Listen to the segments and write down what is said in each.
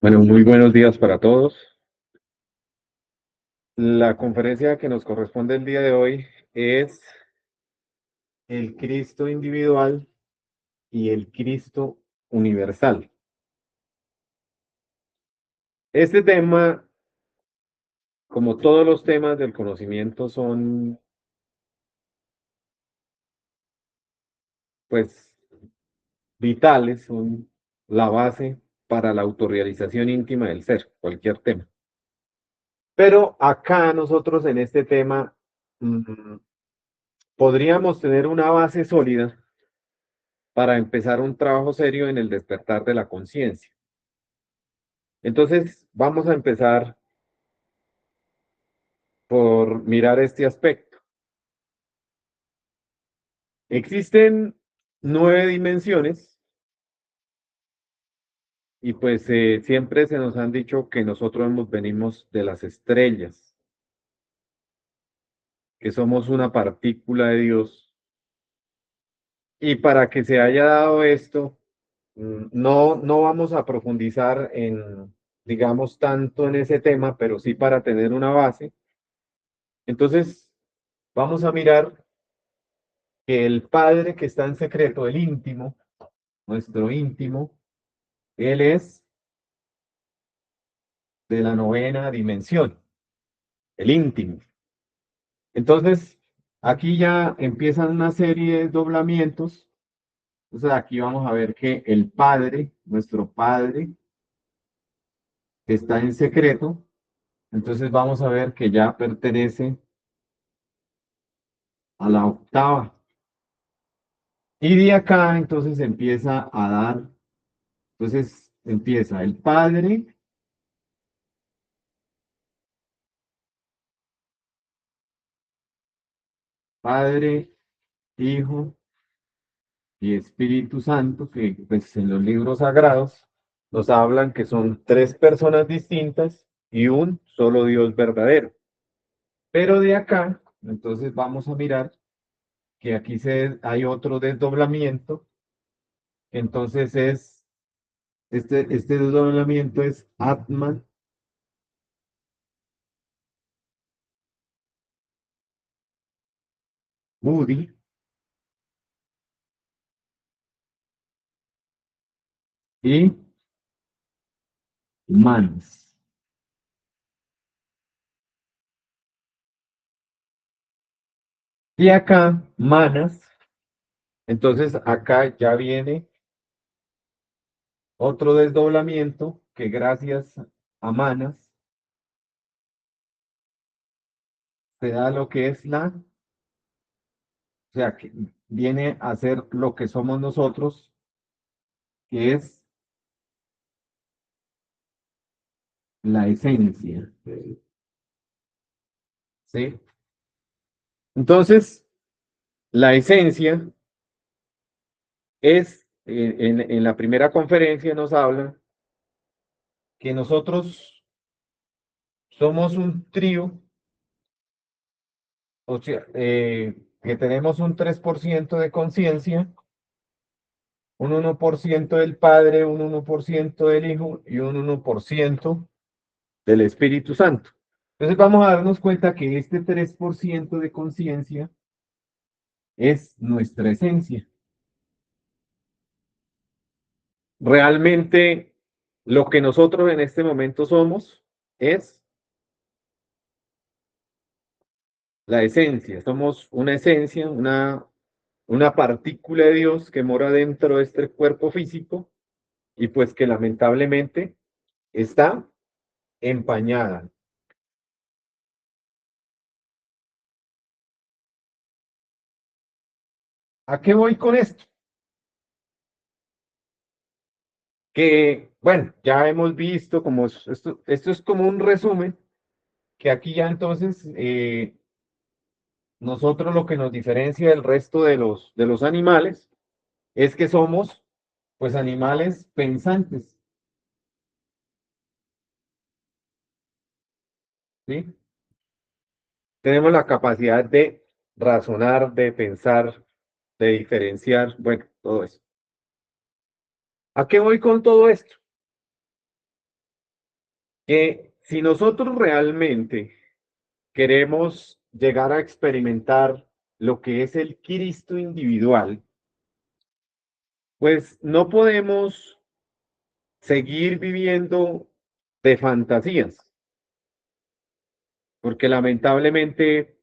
Bueno, muy buenos días para todos. La conferencia que nos corresponde el día de hoy es el Cristo individual y el Cristo universal. Este tema, como todos los temas del conocimiento, son, pues, vitales, son la base para la autorrealización íntima del ser, cualquier tema. Pero acá nosotros en este tema mm, podríamos tener una base sólida para empezar un trabajo serio en el despertar de la conciencia. Entonces, vamos a empezar por mirar este aspecto. Existen 9 dimensiones y pues siempre se nos han dicho que nosotros venimos de las estrellas, que somos una partícula de Dios. Y para que se haya dado esto, no vamos a profundizar en, digamos, tanto en ese tema, pero sí para tener una base. Entonces, vamos a mirar que el Padre que está en secreto, el íntimo, nuestro íntimo, Él es de la 9ª dimensión, el íntimo. Entonces, aquí ya empiezan una serie de doblamientos. Entonces, aquí vamos a ver que el Padre, nuestro Padre, está en secreto. Entonces, vamos a ver que ya pertenece a la octava. Y de acá, entonces, empieza a dar. Entonces, empieza el Padre, Padre, Hijo y Espíritu Santo, que pues en los libros sagrados nos hablan que son 3 personas distintas y un solo Dios verdadero. Pero de acá, entonces vamos a mirar que aquí hay otro desdoblamiento. Entonces este desdoblamiento es Atman, Budi y Manas. Y acá, Manas, entonces acá ya viene otro desdoblamiento que gracias a Manas se da lo que es o sea, que viene a ser lo que somos nosotros, que es la esencia, ¿sí? Entonces, la esencia es, en la primera conferencia nos habla que nosotros somos un trío, o sea, que tenemos un 3% de conciencia, un 1% del Padre, un 1% del Hijo y un 1% del Espíritu Santo. Entonces vamos a darnos cuenta que este 3% de conciencia es nuestra esencia. Realmente lo que nosotros en este momento somos es la esencia. Somos una esencia, una partícula de Dios que mora dentro de este cuerpo físico y pues que lamentablemente está empañada. ¿A qué voy con esto? Que, bueno, ya hemos visto como esto es como un resumen, que aquí ya entonces nosotros lo que nos diferencia del resto de los animales es que somos pues animales pensantes, ¿sí? Tenemos la capacidad de razonar, de pensar, de diferenciar, bueno, todo eso. ¿A qué voy con todo esto? que si nosotros realmente queremos llegar a experimentar lo que es el Cristo individual, pues no podemos seguir viviendo de fantasías, porque lamentablemente,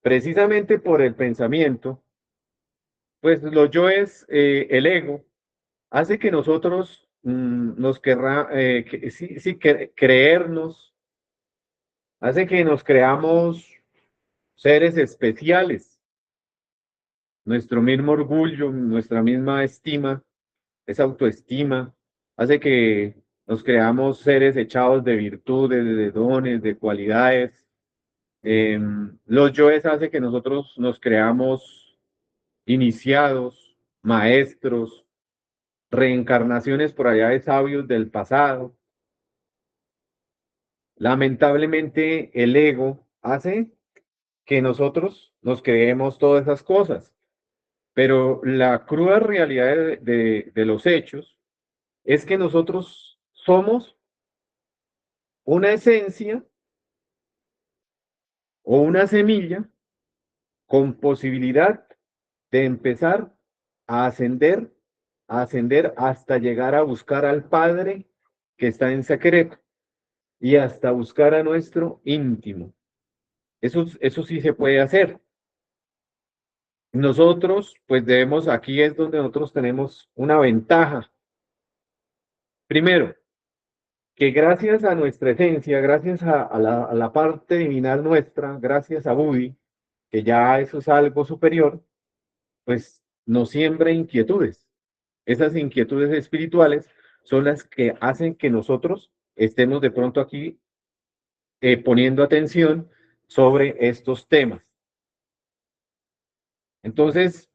precisamente por el pensamiento, pues los yoes, el ego, hace que nosotros nos querrá, sí, sí, creernos, hace que nos creamos seres especiales. Nuestro mismo orgullo, nuestra misma estima, esa autoestima, hace que nos creamos seres echados de virtudes, de dones, de cualidades. Los yoes hace que nosotros nos creamos iniciados, maestros, reencarnaciones por allá de sabios del pasado. Lamentablemente, el ego hace que nosotros nos creemos todas esas cosas, pero la cruda realidad de los hechos es que nosotros somos una esencia o una semilla con posibilidad de empezar a ascender, a ascender hasta llegar a buscar al Padre que está en secreto y hasta buscar a nuestro íntimo. Eso sí se puede hacer. Nosotros, pues debemos, aquí es donde nosotros tenemos una ventaja. Primero, que gracias a nuestra esencia, gracias a la parte divinal nuestra, gracias a Budi, que ya eso es algo superior, pues nos siembra inquietudes. Esas inquietudes espirituales son las que hacen que nosotros estemos de pronto aquí poniendo atención sobre estos temas. Entonces,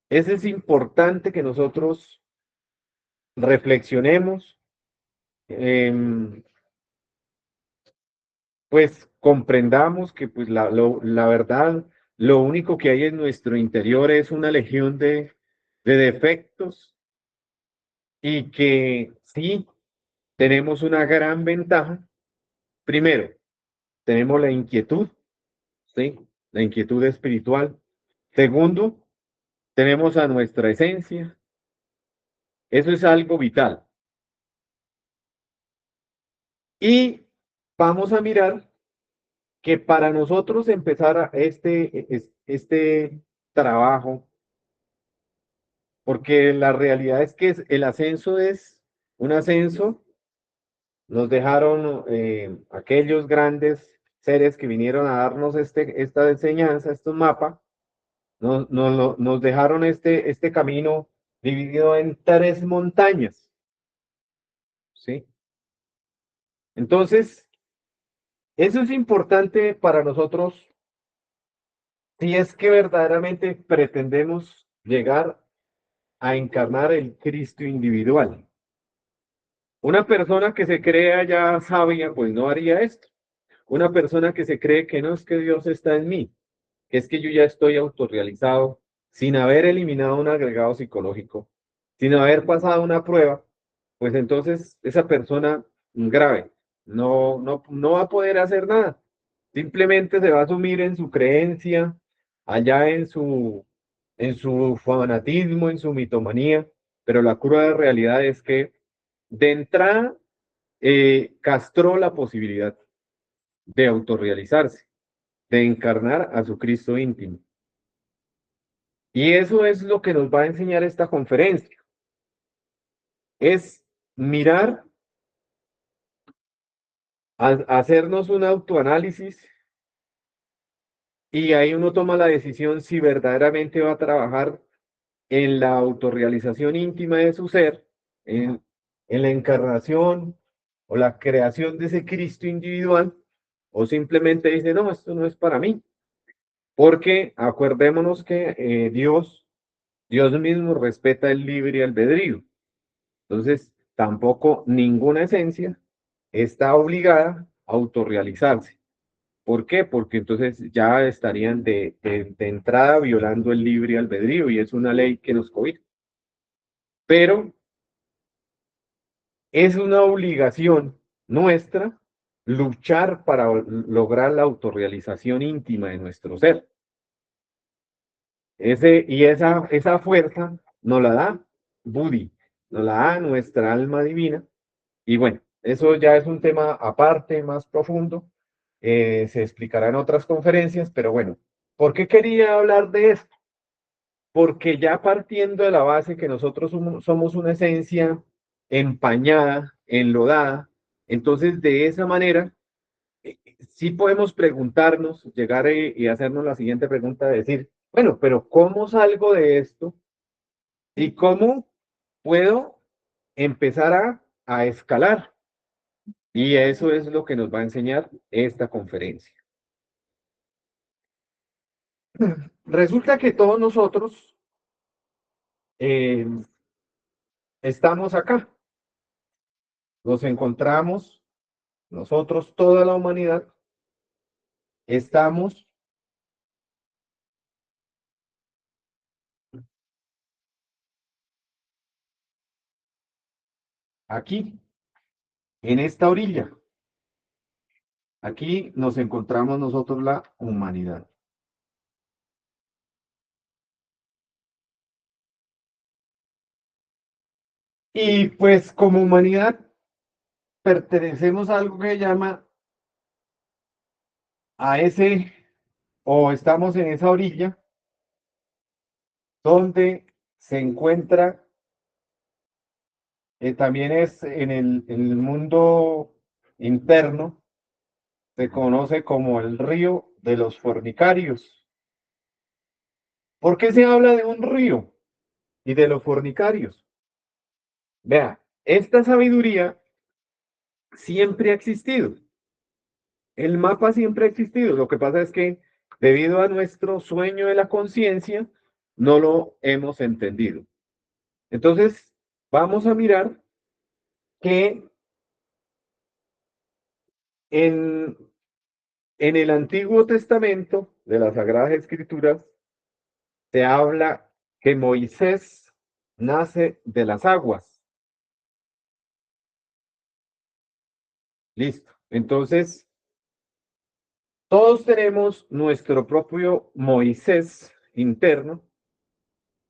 es importante que nosotros reflexionemos, eh, pues comprendamos que pues la verdad, lo único que hay en nuestro interior es una legión de defectos y que sí tenemos una gran ventaja. Primero, tenemos la inquietud, ¿sí? La inquietud espiritual. Segundo, tenemos a nuestra esencia. Eso es algo vital. Y vamos a mirar que para nosotros empezar este trabajo, porque la realidad es que el ascenso es un ascenso, nos dejaron aquellos grandes seres que vinieron a darnos esta enseñanza, estos mapas, nos dejaron este camino dividido en tres montañas, ¿sí? Entonces, eso es importante para nosotros si es que verdaderamente pretendemos llegar a encarnar el Cristo individual. Una persona que se crea ya sabia, pues no haría esto. Una persona que se cree que no es que Dios está en mí, que es que yo ya estoy autorrealizado sin haber eliminado un agregado psicológico, sin haber pasado una prueba, pues entonces esa persona grave no va a poder hacer nada. Simplemente se va a sumir en su creencia, allá en su fanatismo, en su mitomanía, pero la cruda realidad es que de entrada castró la posibilidad de autorrealizarse, de encarnar a su Cristo íntimo. Y eso es lo que nos va a enseñar esta conferencia, es mirar, hacernos un autoanálisis y ahí uno toma la decisión si verdaderamente va a trabajar en la autorrealización íntima de su ser, en la encarnación o la creación de ese Cristo individual, o simplemente dice, no, esto no es para mí, porque acordémonos que Dios mismo respeta el libre albedrío. Entonces, tampoco ninguna esencia está obligada a autorrealizarse. ¿Por qué? Porque entonces ya estarían de entrada violando el libre albedrío y es una ley que nos cobija. Pero es una obligación nuestra luchar para lograr la autorrealización íntima de nuestro ser. Esa fuerza nos la da Budi, nos la da nuestra alma divina. Y bueno, eso ya es un tema aparte, más profundo. Se explicará en otras conferencias, pero bueno, ¿por qué quería hablar de esto? Porque ya partiendo de la base que nosotros somos una esencia empañada, enlodada, entonces de esa manera sí podemos preguntarnos, llegar y hacernos la siguiente pregunta, de decir, bueno, pero ¿cómo salgo de esto? ¿Y cómo puedo empezar a escalar? Y eso es lo que nos va a enseñar esta conferencia. Resulta que todos nosotros eh, estamos acá, nos encontramos, nosotros, toda la humanidad, estamos aquí, en esta orilla. Aquí nos encontramos nosotros, la humanidad. Y pues como humanidad pertenecemos a algo que se llama a ese, o estamos en esa orilla donde se encuentra, también es en el mundo interno, se conoce como el río de los fornicarios. ¿Por qué se habla de un río y de los fornicarios? Vea, esta sabiduría siempre ha existido. El mapa siempre ha existido. Lo que pasa es que debido a nuestro sueño de la conciencia, no lo hemos entendido. Entonces, vamos a mirar que en, en el Antiguo Testamento de las Sagradas Escrituras se habla que Moisés nace de las aguas. Listo. Entonces, todos tenemos nuestro propio Moisés interno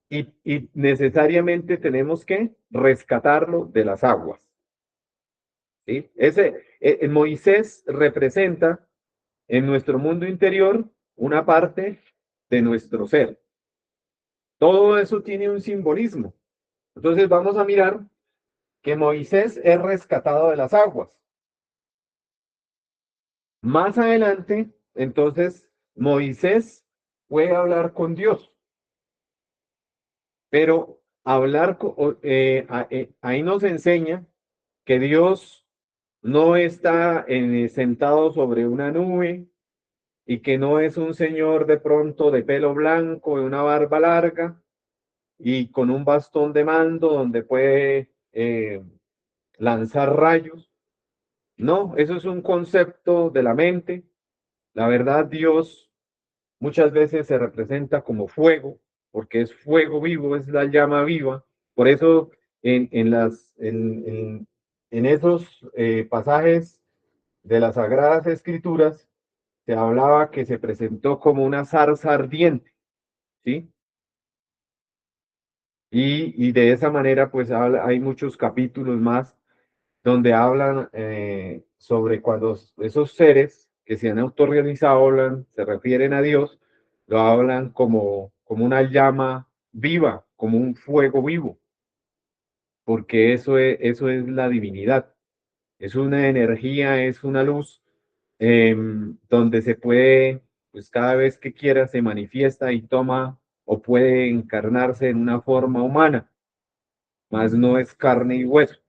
y necesariamente tenemos que rescatarlo de las aguas. ¿Sí? Moisés representa en nuestro mundo interior una parte de nuestro ser. Todo eso tiene un simbolismo. Entonces vamos a mirar que Moisés es rescatado de las aguas. Más adelante, entonces, Moisés puede hablar con Dios, pero ahí nos enseña que Dios no está sentado sobre una nube y que no es un señor de pronto de pelo blanco, de una barba larga y con un bastón de mando donde puede lanzar rayos. No, eso es un concepto de la mente. La verdad, Dios muchas veces se representa como fuego, porque es fuego vivo, es la llama viva. Por eso en esos pasajes de las Sagradas Escrituras se hablaba que se presentó como una zarza ardiente, ¿sí? Y de esa manera, pues hay muchos capítulos más donde hablan sobre cuando esos seres que se han autorrealizado hablan, se refieren a Dios, lo hablan como una llama viva, como un fuego vivo, porque eso es la divinidad, es una energía, es una luz donde se puede, pues cada vez que quiera se manifiesta y toma o puede encarnarse en una forma humana, más no es carne y hueso.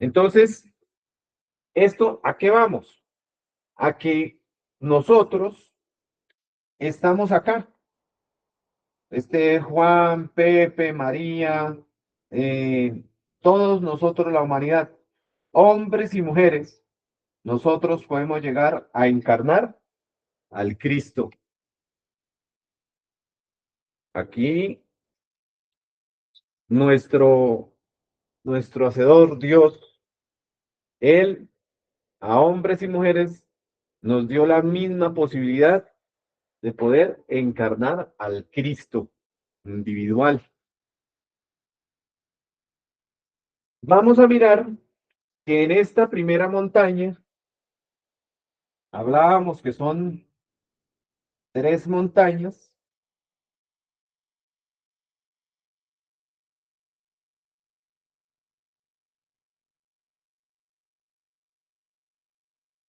Entonces, ¿esto a qué vamos? A que nosotros estamos acá. Juan, Pepe, María, eh, todos nosotros, la humanidad, hombres y mujeres, nosotros podemos llegar a encarnar al Cristo. Aquí nuestro, nuestro Hacedor, Dios, Él a hombres y mujeres nos dio la misma posibilidad de poder encarnar al Cristo individual. Vamos a mirar que en esta primera montaña hablábamos que son tres montañas.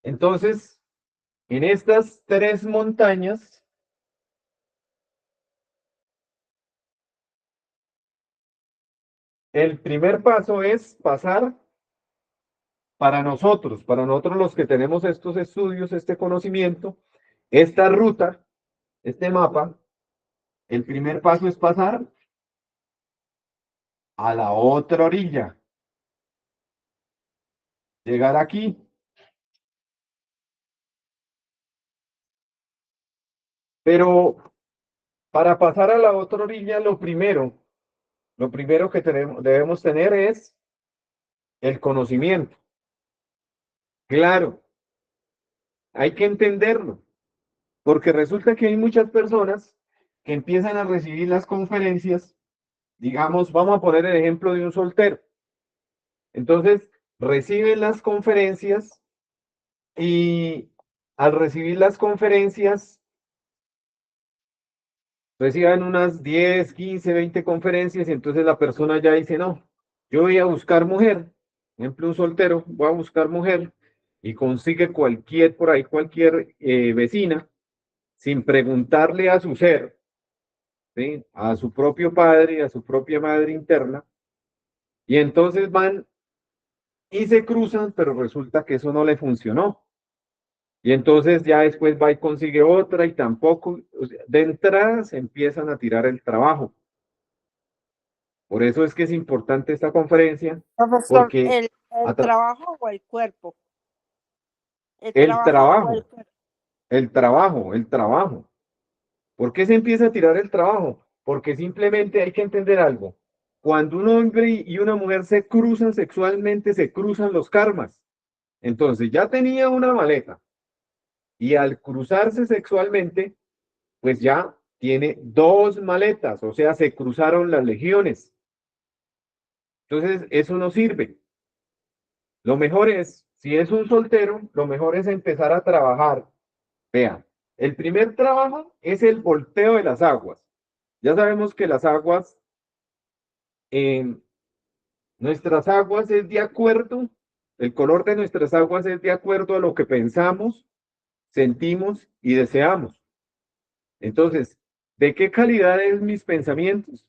Entonces, en estas tres montañas, el primer paso es pasar para nosotros los que tenemos estos estudios, este conocimiento, esta ruta, este mapa, el primer paso es pasar a la otra orilla, llegar aquí. Pero para pasar a la otra orilla, lo primero que debemos tener es el conocimiento. Claro, hay que entenderlo, porque resulta que hay muchas personas que empiezan a recibir las conferencias, digamos, vamos a poner el ejemplo de un soltero. Entonces, reciben las conferencias y al recibir las conferencias, reciban unas 10, 15, 20 conferencias y entonces la persona ya dice, no, yo voy a buscar mujer, por ejemplo, un soltero, voy a buscar mujer y consigue cualquier, por ahí, cualquier vecina, sin preguntarle a su ser, ¿sí? A su propio padre, a su propia madre interna, y entonces van y se cruzan, pero resulta que eso no le funcionó. Y entonces ya después va y consigue otra y tampoco, o sea, de entrada se empiezan a tirar el trabajo. Por eso es que es importante esta conferencia, Profesor, porque el trabajo o el cuerpo. El el trabajo o el trabajo, cuerpo. el trabajo. ¿Por qué se empieza a tirar el trabajo? Porque simplemente hay que entender algo. Cuando un hombre y una mujer se cruzan sexualmente, se cruzan los karmas. Entonces ya tenía una maleta y al cruzarse sexualmente, pues ya tiene dos maletas, o sea, se cruzaron las legiones. Entonces, eso no sirve. Lo mejor es, si es un soltero, lo mejor es empezar a trabajar. Vean, el primer trabajo es el volteo de las aguas. Ya sabemos que las aguas, en nuestras aguas es de acuerdo, el color de nuestras aguas es de acuerdo a lo que pensamos, sentimos y deseamos. Entonces, ¿de qué calidad es mis pensamientos?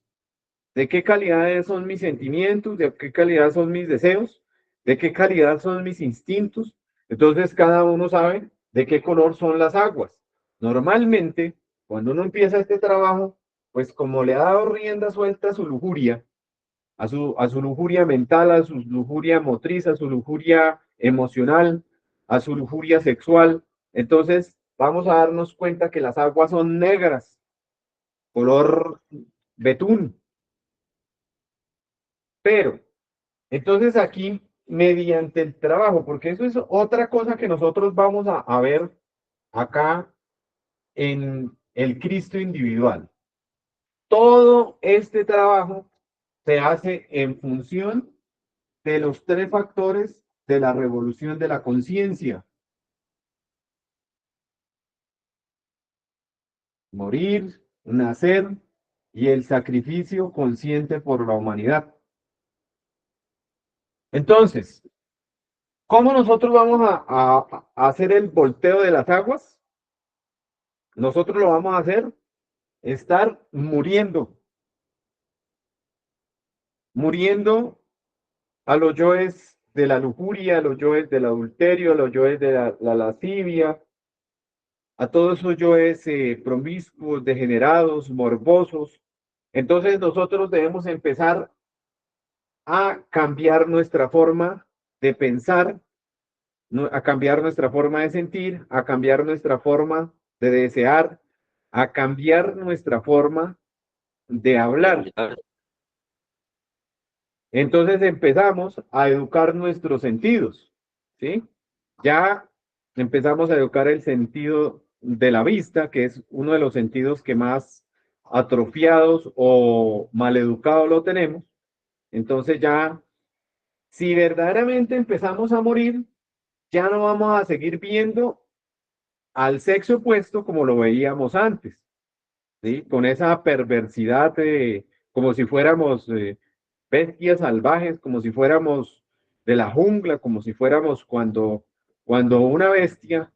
¿De qué calidad son mis sentimientos? ¿De qué calidad son mis deseos? ¿De qué calidad son mis instintos? Entonces cada uno sabe de qué color son las aguas. Normalmente, cuando uno empieza este trabajo, pues como le ha dado rienda suelta a su lujuria, a su lujuria mental, a su lujuria motriz, a su lujuria emocional, a su lujuria sexual, entonces vamos a darnos cuenta que las aguas son negras, color betún, pero entonces aquí, mediante el trabajo, porque eso es otra cosa que nosotros vamos a ver acá en el Cristo individual. Todo este trabajo se hace en función de los tres factores de la revolución de la conciencia: morir, nacer y el sacrificio consciente por la humanidad. Entonces, ¿cómo nosotros vamos a hacer el volteo de las aguas? Nosotros lo vamos a hacer estar muriendo, muriendo a los yoes de la lujuria, a los yoes del adulterio, a los yoes de la lascivia, a todos esos yoes promiscuos, degenerados, morbosos. Entonces nosotros debemos empezar a cambiar nuestra forma de pensar, a cambiar nuestra forma de sentir, a cambiar nuestra forma de desear, a cambiar nuestra forma de hablar. Entonces empezamos a educar nuestros sentidos. ¿sí? Ya empezamos a educar el sentido de la vista, que es uno de los sentidos que más atrofiados o maleducados lo tenemos. Entonces ya, si verdaderamente empezamos a morir, ya no vamos a seguir viendo al sexo opuesto como lo veíamos antes, ¿sí? Con esa perversidad, como si fuéramos bestias salvajes, como si fuéramos de la jungla, como si fuéramos cuando una bestia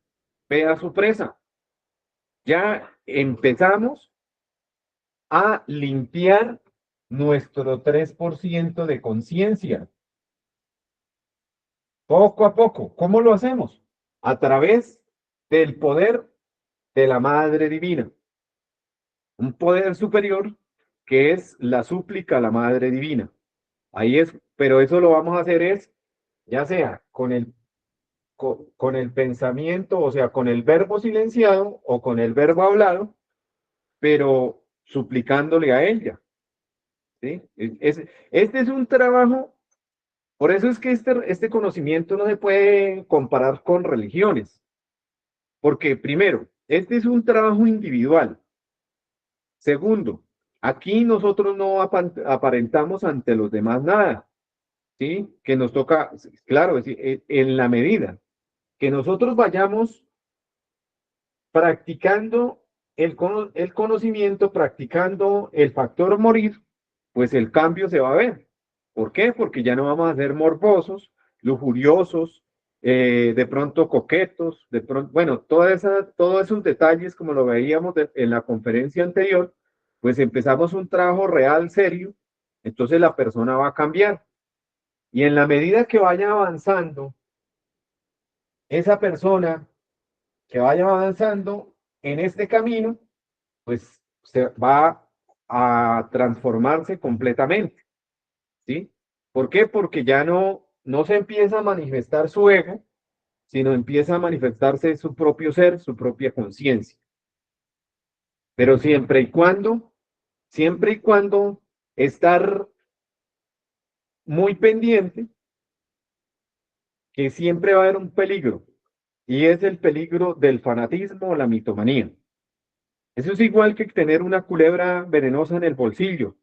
ve a su presa. Ya empezamos a limpiar nuestro 3% de conciencia, poco a poco. ¿Cómo lo hacemos? A través del poder de la Madre Divina, un poder superior que es la súplica a la Madre Divina. Ahí es, pero eso lo vamos a hacer es, ya sea con el pensamiento, o sea, con el verbo silenciado o con el verbo hablado, pero suplicándole a ella, ¿sí? Este es un trabajo, por eso es que este conocimiento no se puede comparar con religiones, porque primero, este es un trabajo individual. Segundo, aquí nosotros no aparentamos ante los demás nada, ¿sí? Que nos toca, claro, es decir, en la medida que nosotros vayamos practicando el conocimiento, practicando el factor morir, pues el cambio se va a ver. ¿Por qué? Porque ya no vamos a ser morbosos, lujuriosos, de pronto coquetos, de pronto, bueno, todos esos detalles, como lo veíamos en la conferencia anterior, pues empezamos un trabajo real, serio, entonces la persona va a cambiar. Y en la medida que vaya avanzando, esa persona que vaya avanzando en este camino, pues se va a transformarse completamente, ¿sí? ¿Por qué? Porque ya no se empieza a manifestar su ego, sino empieza a manifestarse su propio ser, su propia conciencia. Pero siempre y cuando estar muy pendiente, que siempre va a haber un peligro, y es el peligro del fanatismo o la mitomanía. Eso es igual que tener una culebra venenosa en el bolsillo.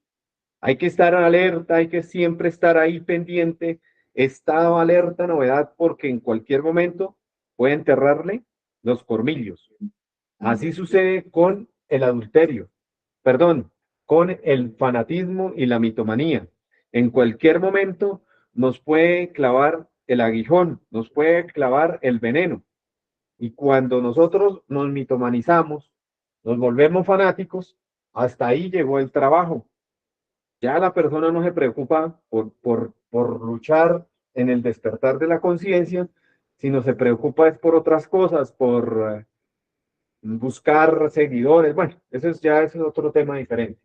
Hay que estar alerta, hay que siempre estar ahí pendiente, estado alerta, novedad, porque en cualquier momento puede enterrarle los cormillos. Así sucede con el adulterio, perdón, con el fanatismo y la mitomanía. En cualquier momento nos puede clavar el aguijón, nos puede clavar el veneno. Y cuando nosotros nos mitomanizamos, nos volvemos fanáticos, hasta ahí llegó el trabajo. Ya la persona no se preocupa por luchar en el despertar de la conciencia, sino se preocupa es por otras cosas, por buscar seguidores. Bueno, ese es otro tema diferente.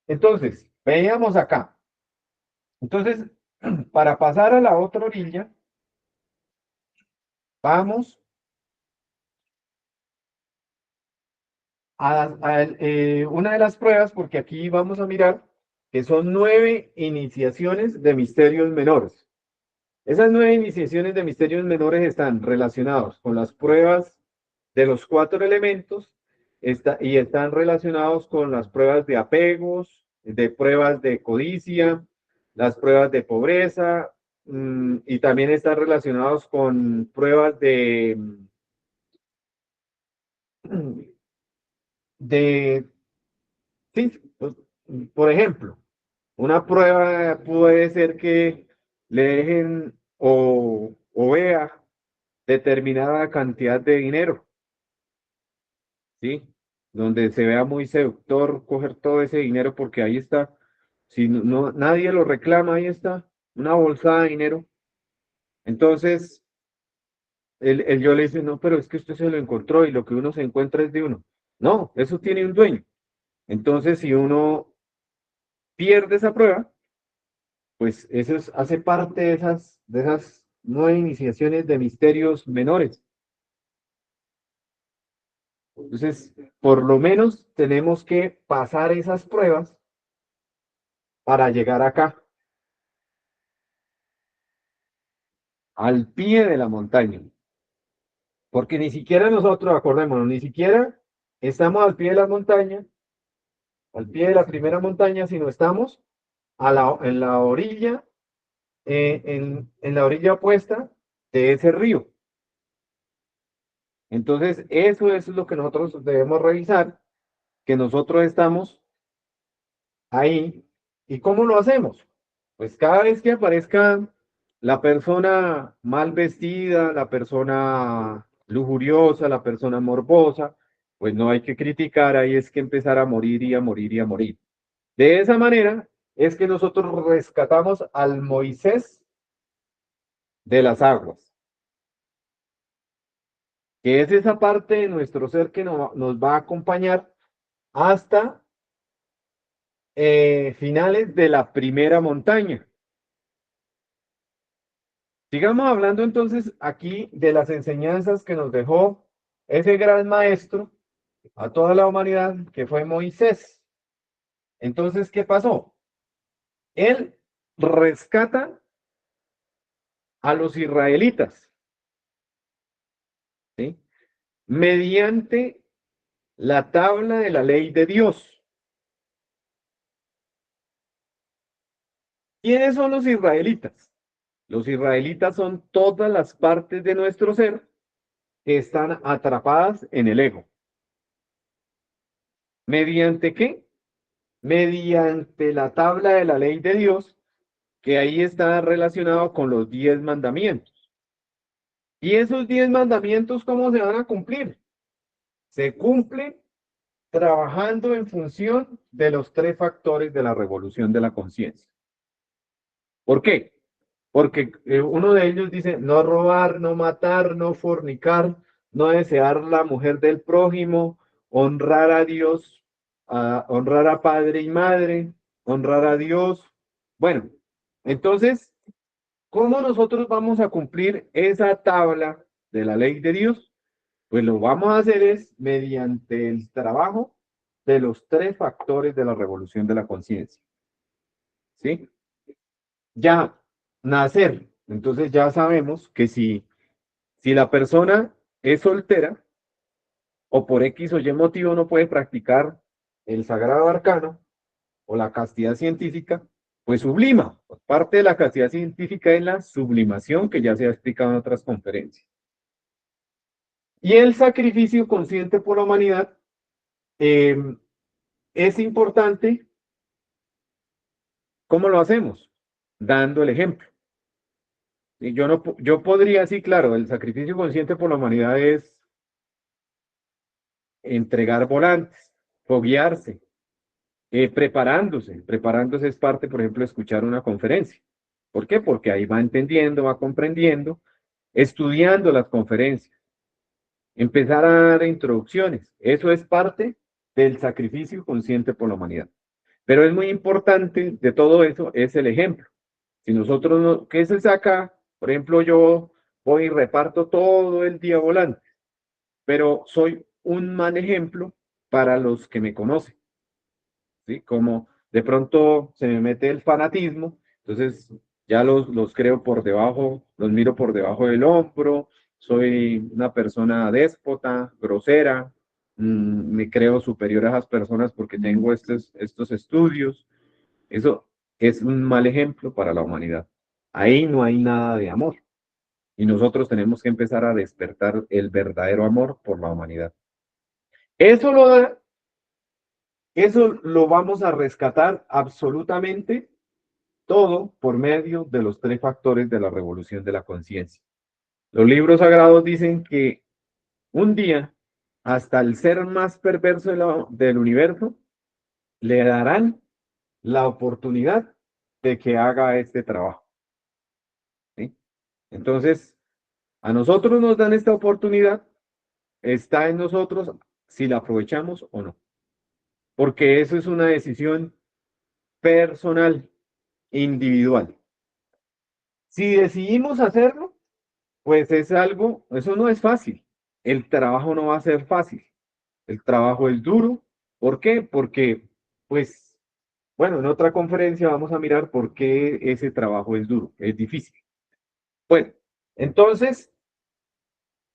Entonces, veíamos acá. Entonces, para pasar a la otra orilla, vamos a una de las pruebas, porque aquí vamos a mirar que son 9 iniciaciones de misterios menores. Esas 9 iniciaciones de misterios menores están relacionados con las pruebas de los 4 elementos y están relacionados con las pruebas de apegos, de pruebas de codicia, las pruebas de pobreza, y también están relacionados con pruebas de, sí, pues, por ejemplo, una prueba puede ser que le dejen o vea determinada cantidad de dinero, ¿sí? Donde se vea muy seductor coger todo ese dinero porque ahí está, si nadie lo reclama, ahí está, una bolsa de dinero. Entonces, el yo le dice, no, pero es que usted se lo encontró y lo que uno se encuentra es de uno. No, eso tiene un dueño. Entonces, si uno pierde esa prueba, pues hace parte de esas 9 iniciaciones de misterios menores. Entonces, por lo menos tenemos que pasar esas pruebas para llegar acá. al pie de la montaña. Porque ni siquiera nosotros, acordémonos, ni siquiera estamos al pie de la montaña, al pie de la primera montaña, sino estamos en la orilla, en la orilla opuesta de ese río. Entonces, eso es lo que nosotros debemos revisar, que nosotros estamos ahí. ¿Y cómo lo hacemos? Pues cada vez que aparezca la persona mal vestida, la persona lujuriosa, la persona morbosa, pues no hay que criticar, ahí es que empezar a morir y a morir y a morir. De esa manera es que nosotros rescatamos al Moisés de las aguas, que es esa parte de nuestro ser que nos va a acompañar hasta finales de la primera montaña. Sigamos hablando entonces aquí de las enseñanzas que nos dejó ese gran maestro a toda la humanidad, que fue Moisés. Entonces, ¿qué pasó? Él rescata a los israelitas, ¿sí? Mediante la tabla de la ley de Dios. ¿Quiénes son los israelitas? Los israelitas son todas las partes de nuestro ser que están atrapadas en el ego. ¿Mediante qué? Mediante la tabla de la ley de Dios, que ahí está relacionado con los 10 mandamientos. ¿Y esos 10 mandamientos cómo se van a cumplir? Se cumplen trabajando en función de los 3 factores de la revolución de la conciencia. ¿Por qué? Porque uno de ellos dice no robar, no matar, no fornicar, no desear la mujer del prójimo, honrar a Dios, honrar a padre y madre, honrar a Dios. Bueno, entonces, ¿cómo nosotros vamos a cumplir esa tabla de la ley de Dios? Pues lo vamos a hacer es mediante el trabajo de los 3 factores de la revolución de la conciencia. ¿Sí? Ya nacer. Entonces ya sabemos que si la persona es soltera o por X o Y motivo no puede practicar el sagrado arcano o la castidad científica, pues sublima. Parte de la castidad científica es la sublimación que ya se ha explicado en otras conferencias. Y el sacrificio consciente por la humanidad es importante. ¿Cómo lo hacemos? Dando el ejemplo. Y yo podría, sí, claro, el sacrificio consciente por la humanidad es entregar volantes, foguearse, preparándose. Preparándose es parte, por ejemplo, de escuchar una conferencia. ¿Por qué? Porque ahí va entendiendo, va comprendiendo, estudiando las conferencias, empezar a dar introducciones. Eso es parte del sacrificio consciente por la humanidad. Pero es muy importante de todo eso, es el ejemplo. Si nosotros no, ¿qué se saca? Por ejemplo, yo voy y reparto todo el día volante, pero soy un mal ejemplo para los que me conocen, ¿sí? Como de pronto se me mete el fanatismo, entonces ya los creo por debajo, los miro por debajo del hombro, soy una persona déspota, grosera, me creo superior a esas personas porque tengo estos estudios. Eso es un mal ejemplo para la humanidad. Ahí no hay nada de amor. Y nosotros tenemos que empezar a despertar el verdadero amor por la humanidad. Eso lo da, eso lo vamos a rescatar absolutamente todo por medio de los 3 factores de la revolución de la conciencia. Los libros sagrados dicen que un día hasta el ser más perverso del universo le darán la oportunidad de que haga este trabajo. ¿Sí? Entonces, a nosotros nos dan esta oportunidad, está en nosotros si la aprovechamos o no, porque eso es una decisión personal, individual. Si decidimos hacerlo, pues es algo, eso no es fácil. El trabajo no va a ser fácil. El trabajo es duro. ¿Por qué? Porque, pues, bueno, en otra conferencia vamos a mirar por qué ese trabajo es duro, es difícil. Bueno, Entonces,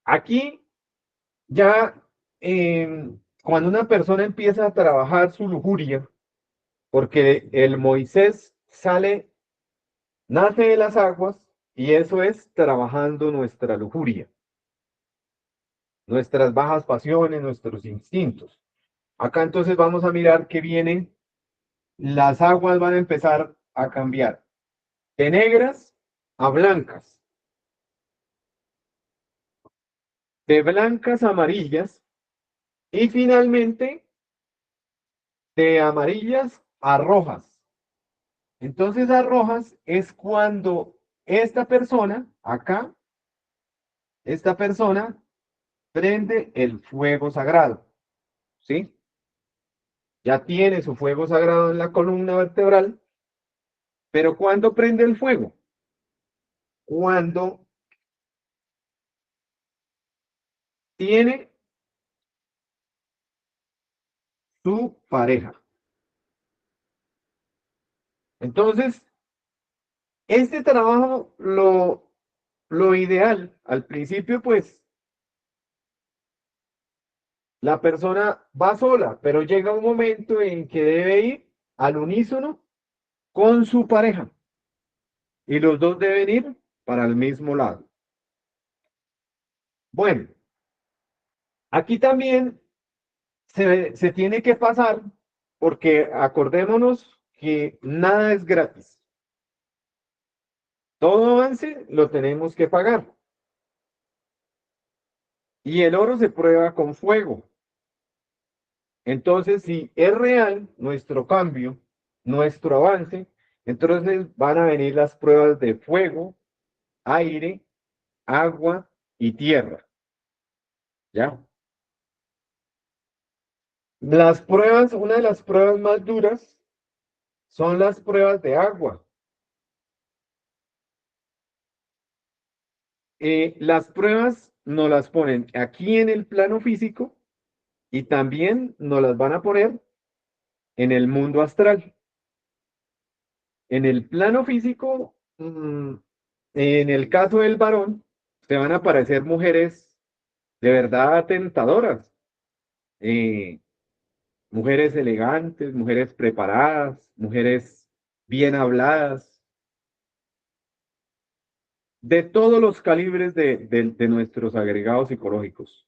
aquí ya cuando una persona empieza a trabajar su lujuria, porque el Moisés sale, nace de las aguas, y eso es trabajando nuestra lujuria, nuestras bajas pasiones, nuestros instintos. Acá entonces vamos a mirar que vienen, las aguas van a empezar a cambiar de negras a blancas, de blancas a amarillas y finalmente de amarillas a rojas. Entonces a rojas es cuando esta persona, acá, esta persona prende el fuego sagrado, ¿sí? Ya tiene su fuego sagrado en la columna vertebral, pero ¿cuándo prende el fuego? Cuando tiene su pareja. Entonces, este trabajo, lo ideal, al principio, pues, la persona va sola, pero llega un momento en que debe ir al unísono con su pareja y los dos deben ir para el mismo lado. Bueno, aquí también se tiene que pasar porque acordémonos que nada es gratis. Todo avance lo tenemos que pagar. Y el oro se prueba con fuego. Entonces, si es real nuestro cambio, nuestro avance, entonces van a venir las pruebas de fuego, aire, agua y tierra. ¿Ya? Las pruebas, una de las pruebas más duras son las pruebas de agua. Las pruebas nos las ponen aquí en el plano físico y también nos las van a poner en el mundo astral. En el plano físico, en el caso del varón, se van a aparecer mujeres de verdad tentadoras, eh, mujeres elegantes, mujeres preparadas, mujeres bien habladas, de todos los calibres de nuestros agregados psicológicos.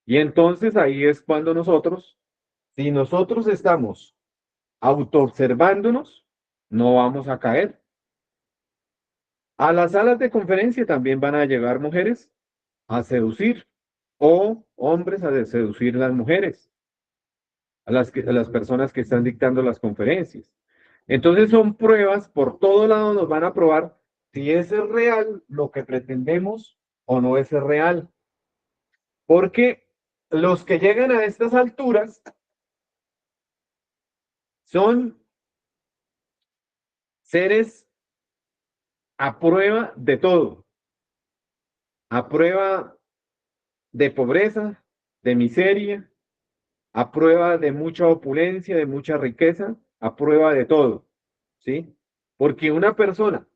Y entonces ahí es cuando nosotros, si nosotros estamos autoobservándonos, no vamos a caer. A las salas de conferencia también van a llegar mujeres a seducir o hombres a seducir las mujeres, a las personas que están dictando las conferencias. Entonces son pruebas, por todo lado nos van a probar si es real lo que pretendemos o no es real. Porque los que llegan a estas alturas son seres a prueba de todo, a prueba de pobreza, de miseria, a prueba de mucha opulencia, de mucha riqueza, a prueba de todo, ¿sí? Porque una persona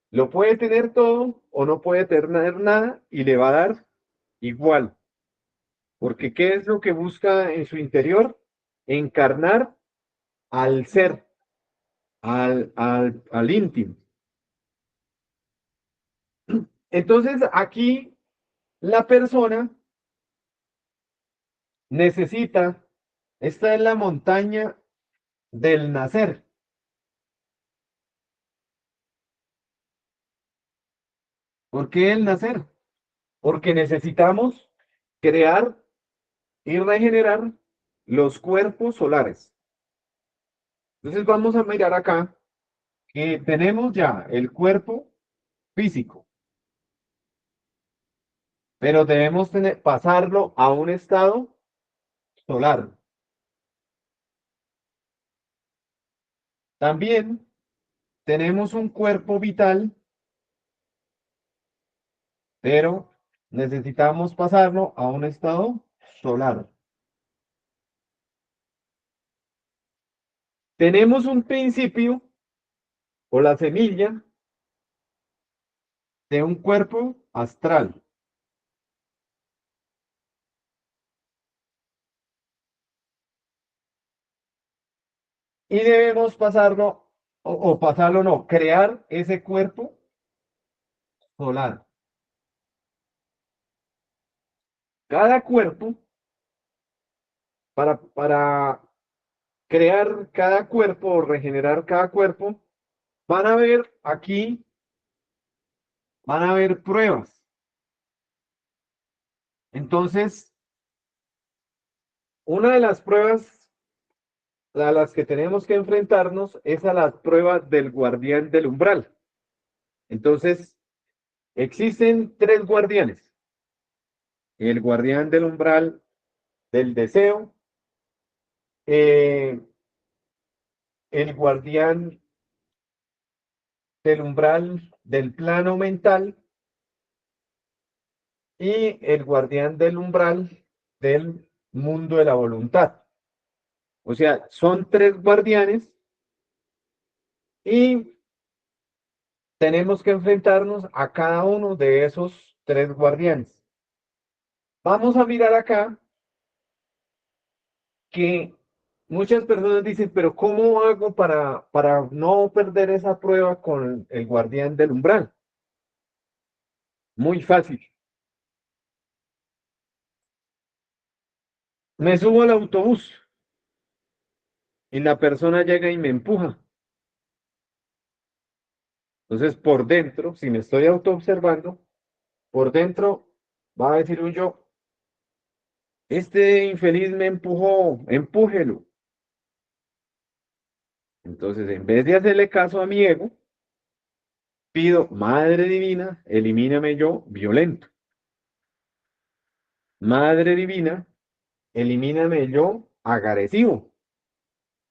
lo puede tener todo o no puede tener nada y le va a dar igual, porque ¿qué es lo que busca en su interior? Encarnar al ser, al íntimo. Entonces, aquí la persona necesita, esta es la montaña del nacer. ¿Por qué el nacer? Porque necesitamos crear y regenerar los cuerpos solares. Entonces vamos a mirar acá que tenemos ya el cuerpo físico, pero debemos pasarlo a un estado solar. También tenemos un cuerpo vital, pero necesitamos pasarlo a un estado solar. Tenemos un principio o la semilla de un cuerpo astral. Y debemos pasarlo, o pasarlo no, crear ese cuerpo solar. Cada cuerpo, para crear cada cuerpo o regenerar cada cuerpo, van a ver aquí, van a ver pruebas. Entonces, una de las pruebas a las que tenemos que enfrentarnos es a la prueba del guardián del umbral. Entonces, existen tres guardianes. El guardián del umbral del deseo, eh, el guardián del umbral del plano mental y el guardián del umbral del mundo de la voluntad. O sea, son tres guardianes y tenemos que enfrentarnos a cada uno de esos tres guardianes. Vamos a mirar acá que muchas personas dicen, pero ¿cómo hago para no perder esa prueba con el guardián del umbral? Muy fácil. Me subo al autobús y la persona llega y me empuja. Entonces, por dentro, si me estoy autoobservando, por dentro va a decir un yo, este infeliz me empujó, empújelo. Entonces, en vez de hacerle caso a mi ego, pido, Madre Divina, elimíname yo violento. Madre Divina, elimíname yo agresivo.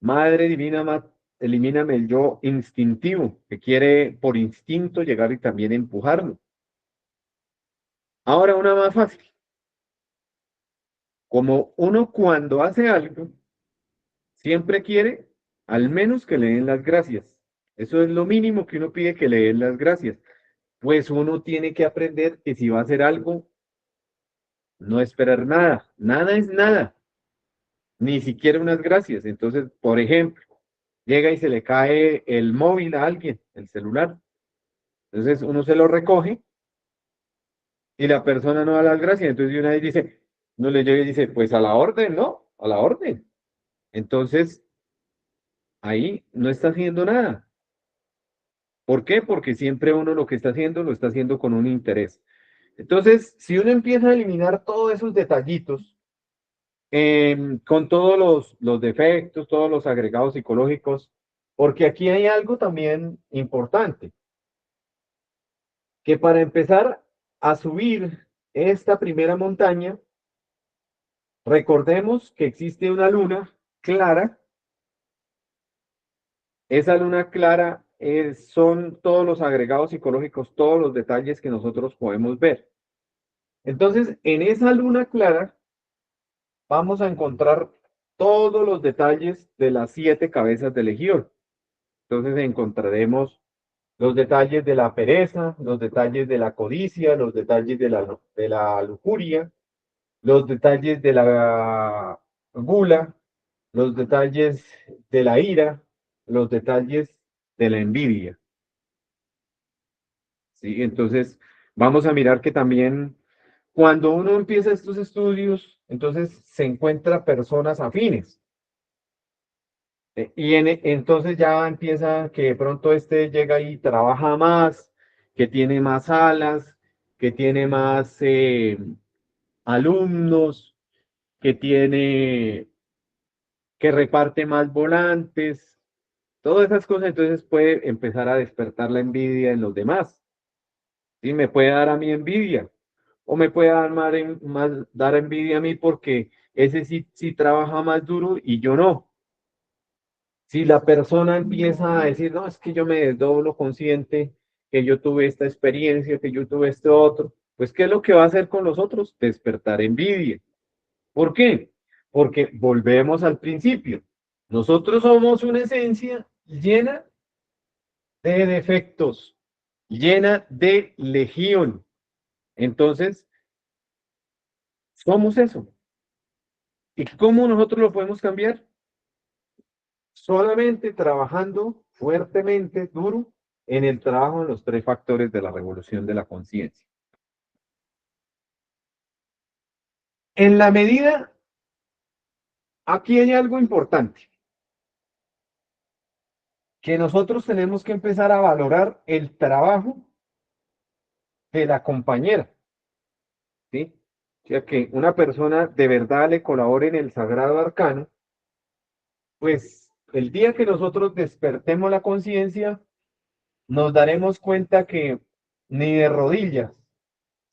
Madre Divina, elimíname el yo instintivo, que quiere por instinto llegar y también empujarlo. Ahora una más fácil. Como uno cuando hace algo, siempre quiere al menos que le den las gracias. Eso es lo mínimo que uno pide, que le den las gracias. Pues uno tiene que aprender que si va a hacer algo, no esperar nada. Nada es nada. Ni siquiera unas gracias. Entonces, por ejemplo, llega y se le cae el móvil a alguien, el celular. Entonces uno se lo recoge y la persona no da las gracias. Entonces una vez dice, no le llega y dice, pues a la orden, ¿no? A la orden. Entonces, ahí no está haciendo nada. ¿Por qué? Porque siempre uno lo que está haciendo lo está haciendo con un interés. Entonces, si uno empieza a eliminar todos esos detallitos, con todos los defectos, todos los agregados psicológicos, porque aquí hay algo también importante, que para empezar a subir esta primera montaña, recordemos que existe una luna clara. Esa luna clara son todos los agregados psicológicos, todos los detalles que nosotros podemos ver. Entonces, en esa luna clara vamos a encontrar todos los detalles de las 7 cabezas de Legión. Entonces encontraremos los detalles de la pereza, los detalles de la codicia, los detalles de la lujuria, los detalles de la gula, los detalles de la ira, los detalles de la envidia. ¿Sí? Entonces, vamos a mirar que también cuando uno empieza estos estudios, entonces se encuentra personas afines. Entonces ya empieza que de pronto este llega y trabaja más, que tiene más alas, que tiene más alumnos, que tiene, que reparte más volantes, todas esas cosas, entonces puede empezar a despertar la envidia en los demás. ¿Sí? Me puede dar a mí envidia, o me puede dar dar envidia a mí porque ese sí trabaja más duro y yo no. Si la persona empieza a decir, no, es que yo me desdoblo consciente, que yo tuve esta experiencia, que yo tuve esto otro, pues ¿qué es lo que va a hacer con los otros? Despertar envidia. ¿Por qué? Porque volvemos al principio. Nosotros somos una esencia llena de defectos. llena de legión. Entonces, somos eso. ¿Y cómo nosotros lo podemos cambiar? Solamente trabajando fuertemente, duro, en el trabajo en los tres factores de la revolución de la conciencia. En la medida, aquí hay algo importante, que nosotros tenemos que empezar a valorar el trabajo de la compañera, ¿sí? O sea, que una persona de verdad le colabore en el sagrado arcano, pues el día que nosotros despertemos la conciencia, nos daremos cuenta que ni de rodillas,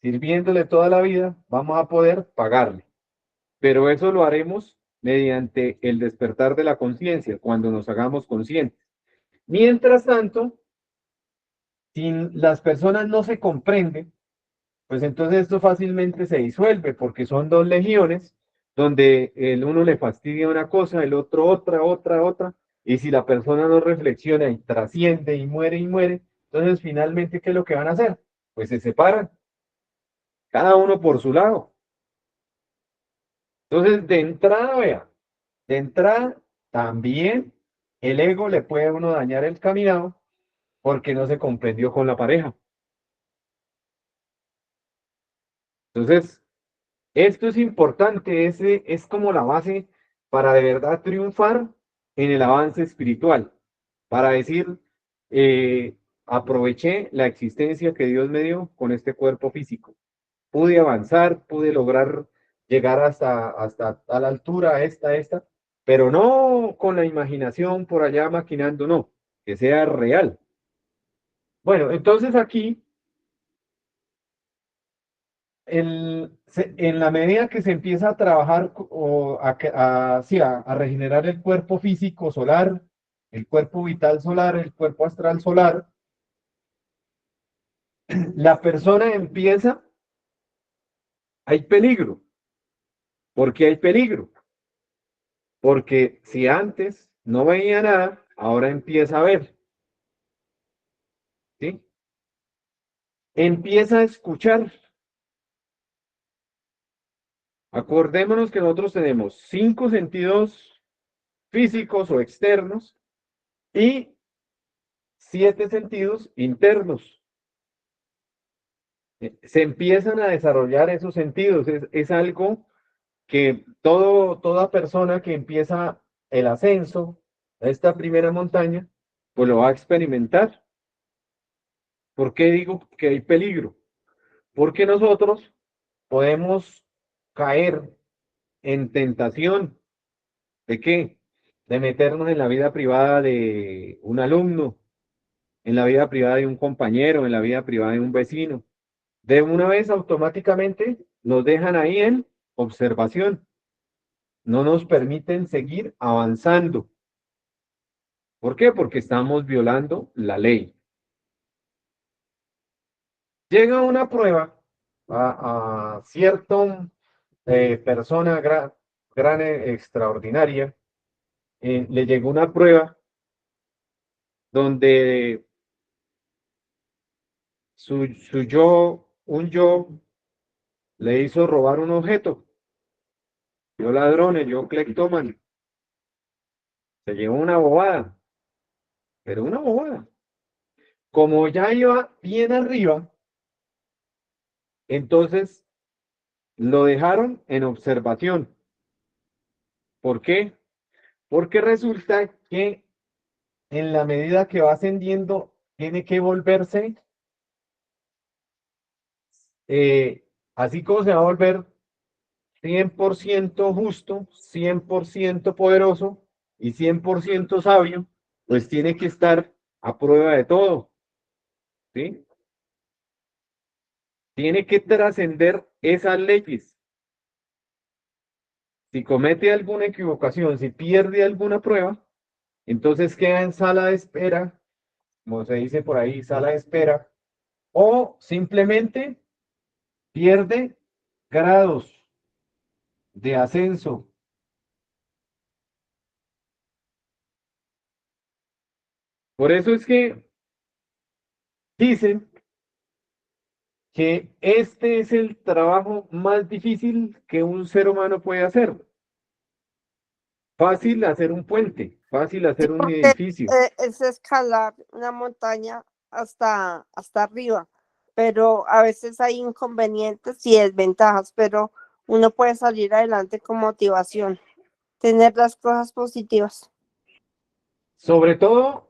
sirviéndole toda la vida, vamos a poder pagarle. Pero eso lo haremos mediante el despertar de la conciencia, cuando nos hagamos conscientes. Mientras tanto, si las personas no se comprenden, pues entonces esto fácilmente se disuelve, porque son dos legiones donde el uno le fastidia una cosa, el otro otra, otra, otra, y si la persona no reflexiona y trasciende y muere, entonces finalmente, ¿qué es lo que van a hacer? Pues se separan, cada uno por su lado. Entonces, de entrada, vea, de entrada, también el ego le puede a uno dañar el caminado porque no se comprendió con la pareja. Entonces, esto es importante, ese es como la base para de verdad triunfar en el avance espiritual, para decir, aproveché la existencia que Dios me dio con este cuerpo físico. Pude avanzar, pude lograr llegar hasta tal altura, esta, pero no con la imaginación por allá maquinando, no, que sea real. Bueno, entonces aquí, en la medida que se empieza a trabajar o sí, a regenerar el cuerpo físico solar, el cuerpo vital solar, el cuerpo astral solar, la persona empieza, hay peligro. ¿Por qué hay peligro? Porque si antes no veía nada, ahora empieza a ver, ¿sí? Empieza a escuchar. Acordémonos que nosotros tenemos cinco sentidos físicos o externos y siete sentidos internos. Se empiezan a desarrollar esos sentidos. Es algo que toda persona que empieza el ascenso a esta primera montaña, pues lo va a experimentar. ¿Por qué digo que hay peligro? Porque nosotros podemos caer en tentación de qué? De meternos en la vida privada de un alumno, en la vida privada de un compañero, en la vida privada de un vecino. De una vez automáticamente nos dejan ahí en observación, no nos permiten seguir avanzando. ¿Por qué? Porque estamos violando la ley. Llega una prueba a cierta persona gran, extraordinaria, le llegó una prueba donde un yo le hizo robar un objeto. Yo ladrones, yo cleptómano. Se llevó una bobada, pero una bobada. Como ya iba bien arriba, entonces lo dejaron en observación. ¿Por qué? Porque resulta que en la medida que va ascendiendo, tiene que volverse, así como se va a volver 100% justo, 100% poderoso y 100% sabio, pues tiene que estar a prueba de todo, ¿sí? Tiene que trascender esas leyes. Si comete alguna equivocación, si pierde alguna prueba, entonces queda en sala de espera, como se dice por ahí, sala de espera, o simplemente pierde grados de ascenso. Por eso es que Dicen que este es el trabajo más difícil que un ser humano puede hacer. Fácil hacer un puente, fácil Sí, hacer un porque edificio. es escalar una montaña hasta arriba, pero a veces hay inconvenientes y desventajas, pero uno puede salir adelante con motivación, tener las cosas positivas. Sobre todo,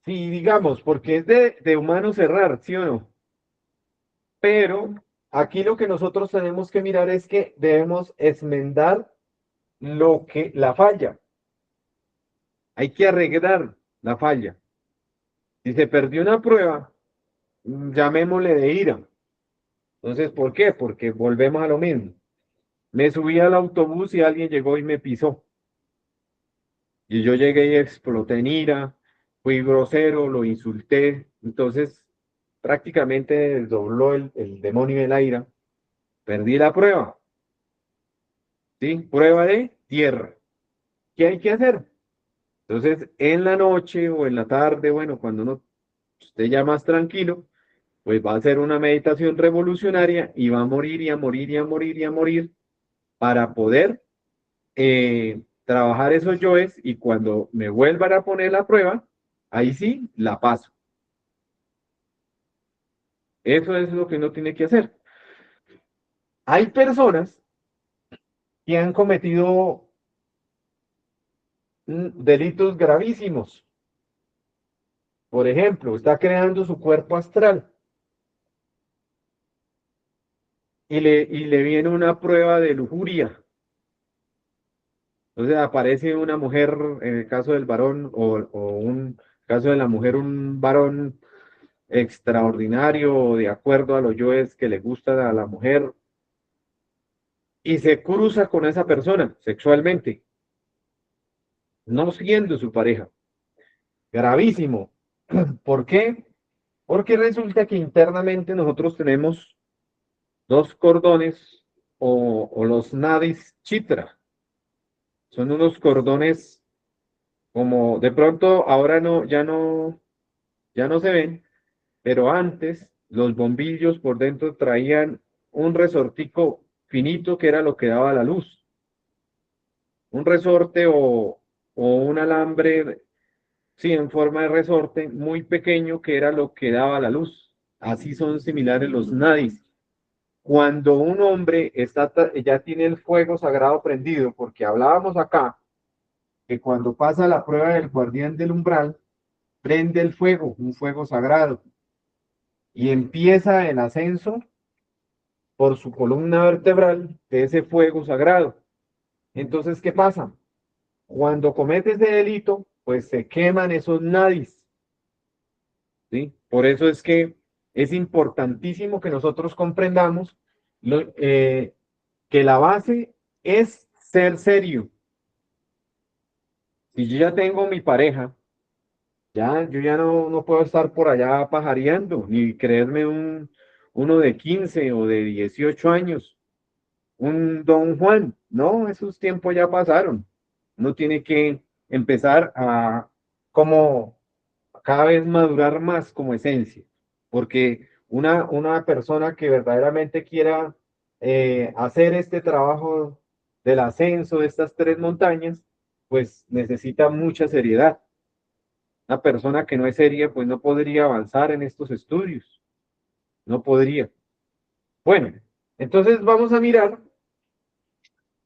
si digamos, porque es de humano cerrar, ¿sí o no? Pero aquí lo que nosotros tenemos que mirar es que debemos esmendar la falla. Hay que arreglar la falla. Si se perdió una prueba, llamémosle de ira. Entonces, ¿por qué? Porque volvemos a lo mismo. Me subí al autobús y alguien llegó y me pisó. Y yo llegué y exploté en ira, fui grosero, lo insulté. Entonces, prácticamente desdobló el demonio de la ira. Perdí la prueba, ¿sí? Prueba de tierra. ¿Qué hay que hacer? Entonces, en la noche o en la tarde, bueno, cuando uno esté ya más tranquilo, pues va a hacer una meditación revolucionaria y va a morir y a morir y a morir y a morir para poder trabajar esos yoes y cuando me vuelvan a poner la prueba, ahí sí la paso. Eso es lo que uno tiene que hacer. Hay personas que han cometido delitos gravísimos. Por ejemplo, está creando su cuerpo astral y le viene una prueba de lujuria. Entonces aparece una mujer, en el caso del varón, o un caso de la mujer, un varón extraordinario, de acuerdo a los yoes que le gusta a la mujer, y se cruza con esa persona sexualmente, no siendo su pareja. Gravísimo. ¿Por qué? Porque resulta que internamente nosotros tenemos dos cordones o los nadis chitra. Son unos cordones como de pronto ahora no, ya no se ven, pero antes los bombillos por dentro traían un resortico finito que era lo que daba la luz. Un resorte o un alambre, sí, en forma de resorte muy pequeño que era lo que daba la luz. Así son similares los nadis. Cuando un hombre ya tiene el fuego sagrado prendido, porque hablábamos acá que cuando pasa la prueba del guardián del umbral, prende el fuego, un fuego sagrado, y empieza el ascenso por su columna vertebral de ese fuego sagrado. Entonces, ¿qué pasa? Cuando comete ese delito, pues se queman esos nadis, ¿sí? Por eso es que es importantísimo que nosotros comprendamos lo- eh, que la base es ser serio. Si yo ya tengo mi pareja, yo ya no puedo estar por allá pajareando, ni creerme uno de 15 o de 18 años, un Don Juan. No, esos tiempos ya pasaron. Uno tiene que empezar a como cada vez madurar más como esencia, porque una persona que verdaderamente quiera hacer este trabajo del ascenso de estas tres montañas, pues necesita mucha seriedad. Una persona que no es seria, pues no podría avanzar en estos estudios, no podría. Bueno, entonces vamos a mirar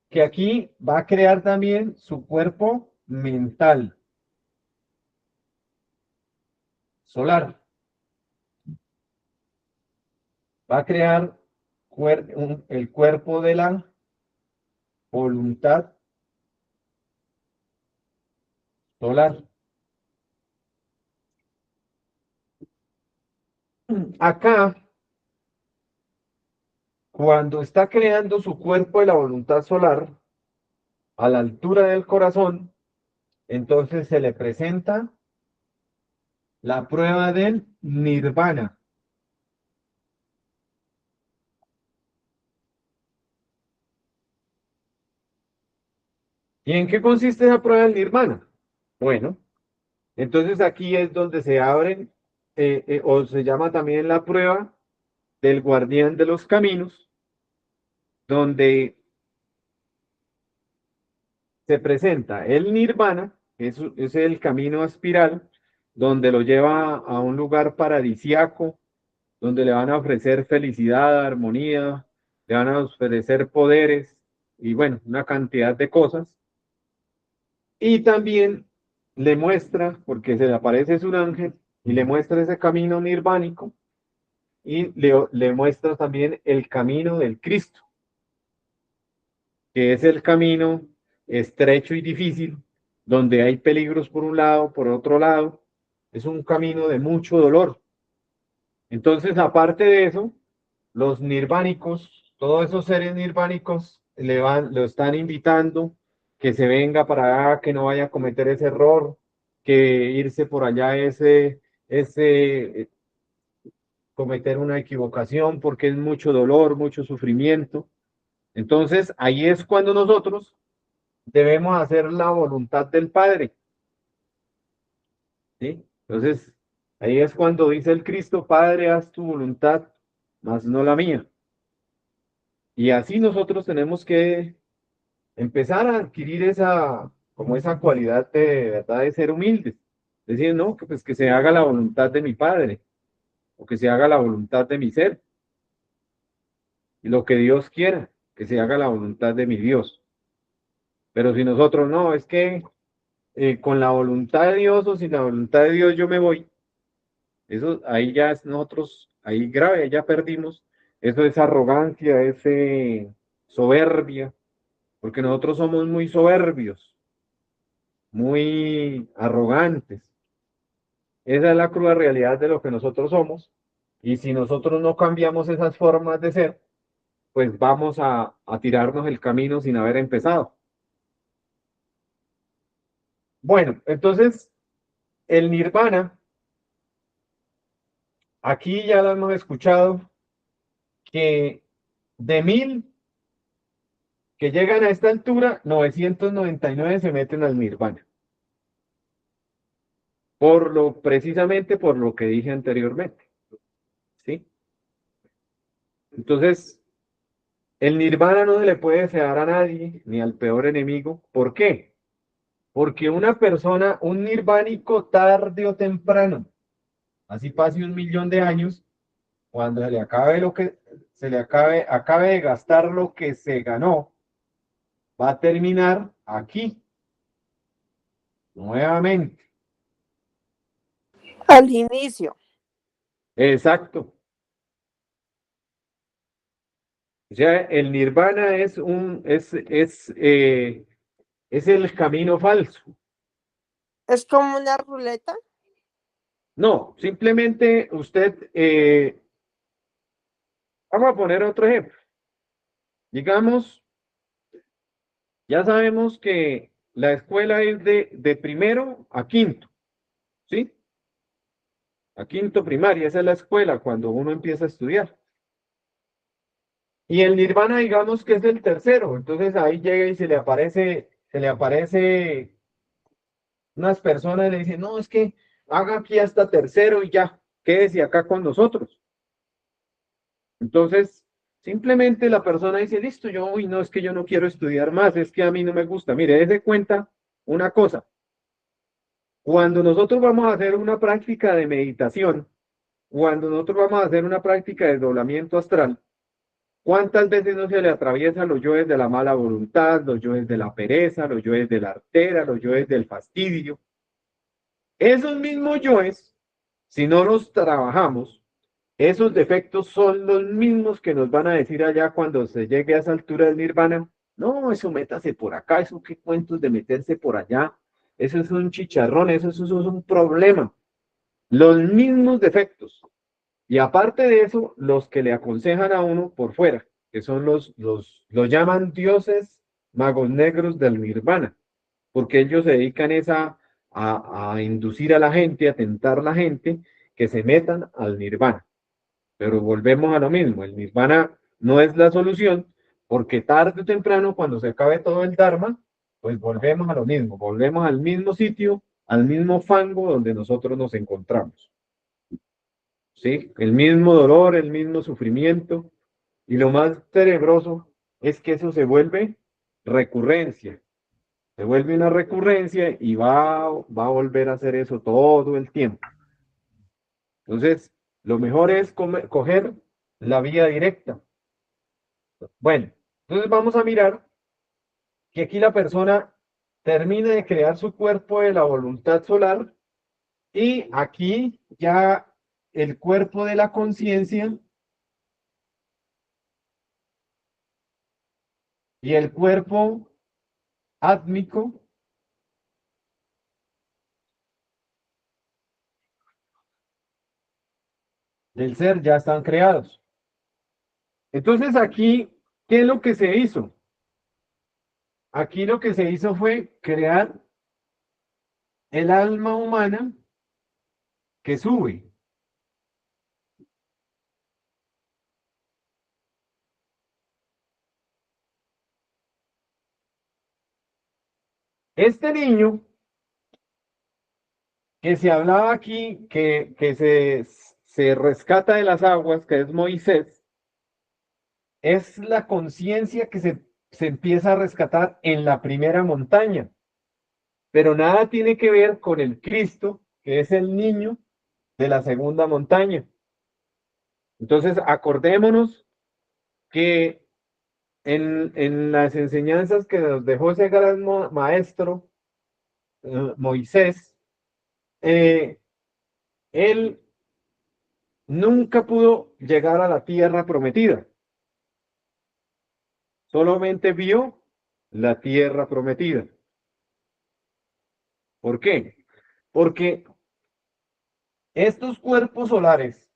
que aquí va a crear también su cuerpo mental solar. Va a crear el cuerpo de la voluntad solar. Acá, cuando está creando su cuerpo de la voluntad solar a la altura del corazón, entonces se le presenta la prueba del nirvana. ¿Y en qué consiste esa prueba del nirvana? Bueno, entonces aquí es donde se abren. o se llama también la prueba del guardián de los caminos, donde se presenta el nirvana, es el camino a espiral, donde lo lleva a un lugar paradisiaco, donde le van a ofrecer felicidad, armonía, le van a ofrecer poderes y bueno, una cantidad de cosas. Y también le muestra, porque se le aparece un ángel y le muestra ese camino nirvánico y le muestra también el camino del Cristo, que es el camino estrecho y difícil, donde hay peligros por un lado, por otro lado. Es un camino de mucho dolor. Entonces, aparte de eso, los nirvánicos, todos esos seres nirvánicos lo están invitando que se venga para allá, que no vaya a cometer ese error, que irse por allá ese cometer una equivocación porque es mucho dolor, mucho sufrimiento. Entonces, ahí es cuando nosotros debemos hacer la voluntad del Padre, ¿sí? Entonces, ahí es cuando dice el Cristo, Padre, haz tu voluntad, mas no la mía. Y así nosotros tenemos que empezar a adquirir como esa cualidad de verdad de ser humildes. Decir, no, que pues que se haga la voluntad de mi Padre, o que se haga la voluntad de mi ser, y lo que Dios quiera, que se haga la voluntad de mi Dios. Pero si nosotros no, es que con la voluntad de Dios o sin la voluntad de Dios yo me voy, eso ahí ya es nosotros, ahí grave, ahí ya perdimos. Eso es arrogancia, es soberbia, porque nosotros somos muy soberbios, muy arrogantes. Esa es la cruda realidad de lo que nosotros somos. Y si nosotros no cambiamos esas formas de ser, pues vamos a tirarnos el camino sin haber empezado. Bueno, entonces el nirvana, aquí ya lo hemos escuchado, que de 1000 que llegan a esta altura, 999 se meten al nirvana. Precisamente por lo que dije anteriormente, ¿sí? Entonces, el nirvana no se le puede desear a nadie, ni al peor enemigo. ¿Por qué? Porque una persona, un nirvánico, tarde o temprano, así pase 1.000.000 de años, cuando se le acabe lo que se le acabe de gastar lo que se ganó, va a terminar aquí, nuevamente. Al inicio. Exacto. O sea, el nirvana es el camino falso. Es como una ruleta. No, simplemente usted, vamos a poner otro ejemplo. Digamos, ya sabemos que la escuela es de primero a quinto, ¿sí? A quinto primaria, esa es la escuela cuando uno empieza a estudiar. Y el nirvana, digamos que es el tercero, entonces ahí llega y se le aparece unas personas y le dicen, no, es que haga aquí hasta tercero y ya, quédese acá con nosotros. Entonces, simplemente la persona dice, listo, uy, no, es que yo no quiero estudiar más, es que a mí no me gusta. Mire, dése cuenta una cosa, cuando nosotros vamos a hacer una práctica de meditación, cuando nosotros vamos a hacer una práctica de desdoblamiento astral, ¿cuántas veces no se le atraviesan los yoes de la mala voluntad, los yoes de la pereza, los yoes de la artera, los yoes del fastidio? Esos mismos yoes, si no los trabajamos, esos defectos son los mismos que nos van a decir allá cuando se llegue a esa altura del nirvana. No, eso métase por acá, eso qué cuentos de meterse por allá. Eso es un chicharrón, eso es un problema. Los mismos defectos. Y aparte de eso, los que le aconsejan a uno por fuera, que son los llaman dioses magos negros del nirvana, porque ellos se dedican a inducir a la gente, a tentar a la gente que se metan al nirvana. Pero volvemos a lo mismo, el nirvana no es la solución, porque tarde o temprano, cuando se acabe todo el dharma, pues volvemos a lo mismo, volvemos al mismo sitio, al mismo fango donde nosotros nos encontramos. ¿sí? El mismo dolor, el mismo sufrimiento. Y lo más tenebroso es que eso se vuelve recurrencia. Se vuelve una recurrencia y va a volver a hacer eso todo el tiempo. Entonces, lo mejor es coger la vía directa. Bueno, entonces vamos a mirar que aquí la persona termina de crear su cuerpo de la voluntad solar y aquí ya el cuerpo de la conciencia y el cuerpo átmico del ser ya están creados. Entonces aquí, ¿qué es lo que se hizo? Aquí lo que se hizo fue crear el alma humana que sube. Este niño que se hablaba aquí, que se rescata de las aguas, que es Moisés, es la conciencia que se empieza a rescatar en la primera montaña, pero nada tiene que ver con el Cristo, que es el niño de la segunda montaña. Entonces, acordémonos que en las enseñanzas que nos dejó ese gran maestro, Moisés, eh, él nunca pudo llegar a la tierra prometida, solamente vio la tierra prometida. ¿Por qué? Porque estos cuerpos solares,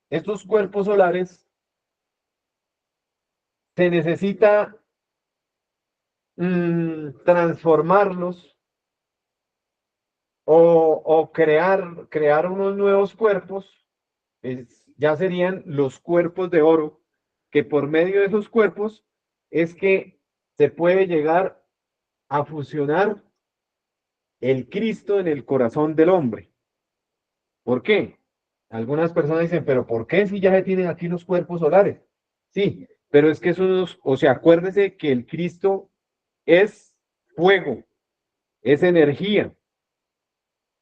estos cuerpos solares, se necesita transformarlos o crear unos nuevos cuerpos, ya serían los cuerpos de oro, que por medio de esos cuerpos es que se puede llegar a fusionar el Cristo en el corazón del hombre. ¿Por qué? Algunas personas dicen, pero ¿por qué si ya se tienen aquí los cuerpos solares? Sí, pero es que esos, o sea, acuérdese que el Cristo es fuego, es energía.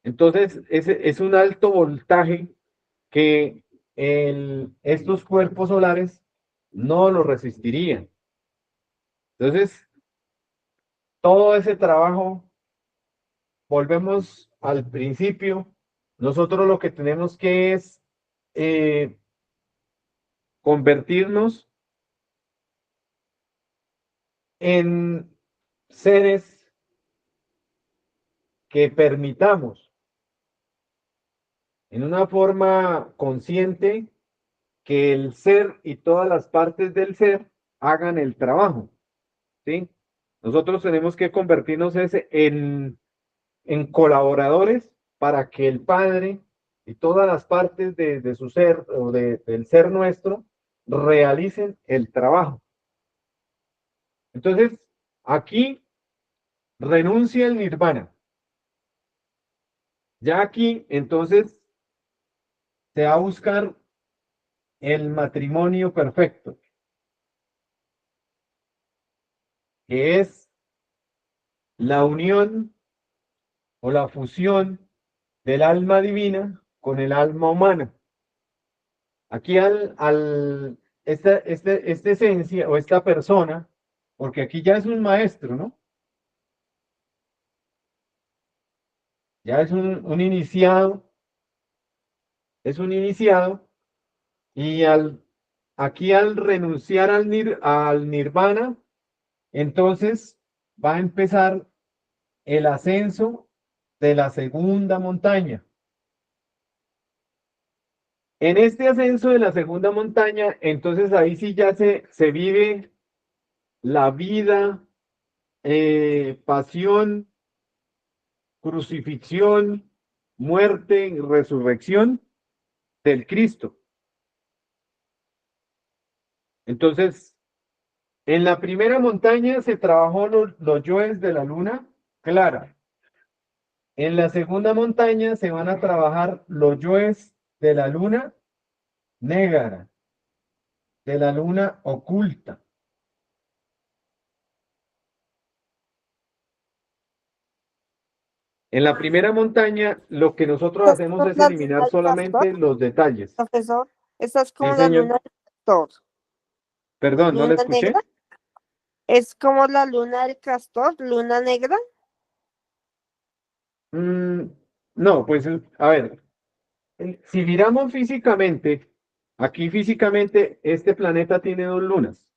Entonces, es un alto voltaje que estos cuerpos solares no lo resistirían. Entonces, todo ese trabajo, volvemos al principio, nosotros lo que tenemos que es eh, convertirnos en seres que permitamos en una forma consciente que el ser y todas las partes del ser hagan el trabajo, ¿sí? Nosotros tenemos que convertirnos en colaboradores para que el Padre y todas las partes de su ser o del ser nuestro realicen el trabajo. Entonces, aquí renuncia el nirvana. Ya aquí, entonces, se va a buscar el matrimonio perfecto, que es la unión o la fusión del alma divina con el alma humana. Aquí esta esencia o esta persona, porque aquí ya es un maestro, ¿no? Ya es un iniciado, es un iniciado, y aquí al renunciar al nirvana, entonces va a empezar el ascenso de la segunda montaña. En este ascenso de la segunda montaña, entonces ahí sí ya se vive la vida, pasión, crucifixión, muerte y resurrección del Cristo. Entonces, en la primera montaña se trabajó los yoes de la luna clara. En la segunda montaña se van a trabajar los yoes de la luna negra, de la luna oculta. En la primera montaña, lo que nosotros Esta es hacemos como es la luna eliminar del castor, solamente los detalles. profesor. Esta es Sí, como la señor. luna del castor. Perdón, ¿no la Luna escuché? negra. Es como la luna del castor, luna negra. Mm, no, pues, a ver, si miramos físicamente, aquí físicamente, este planeta tiene dos lunas.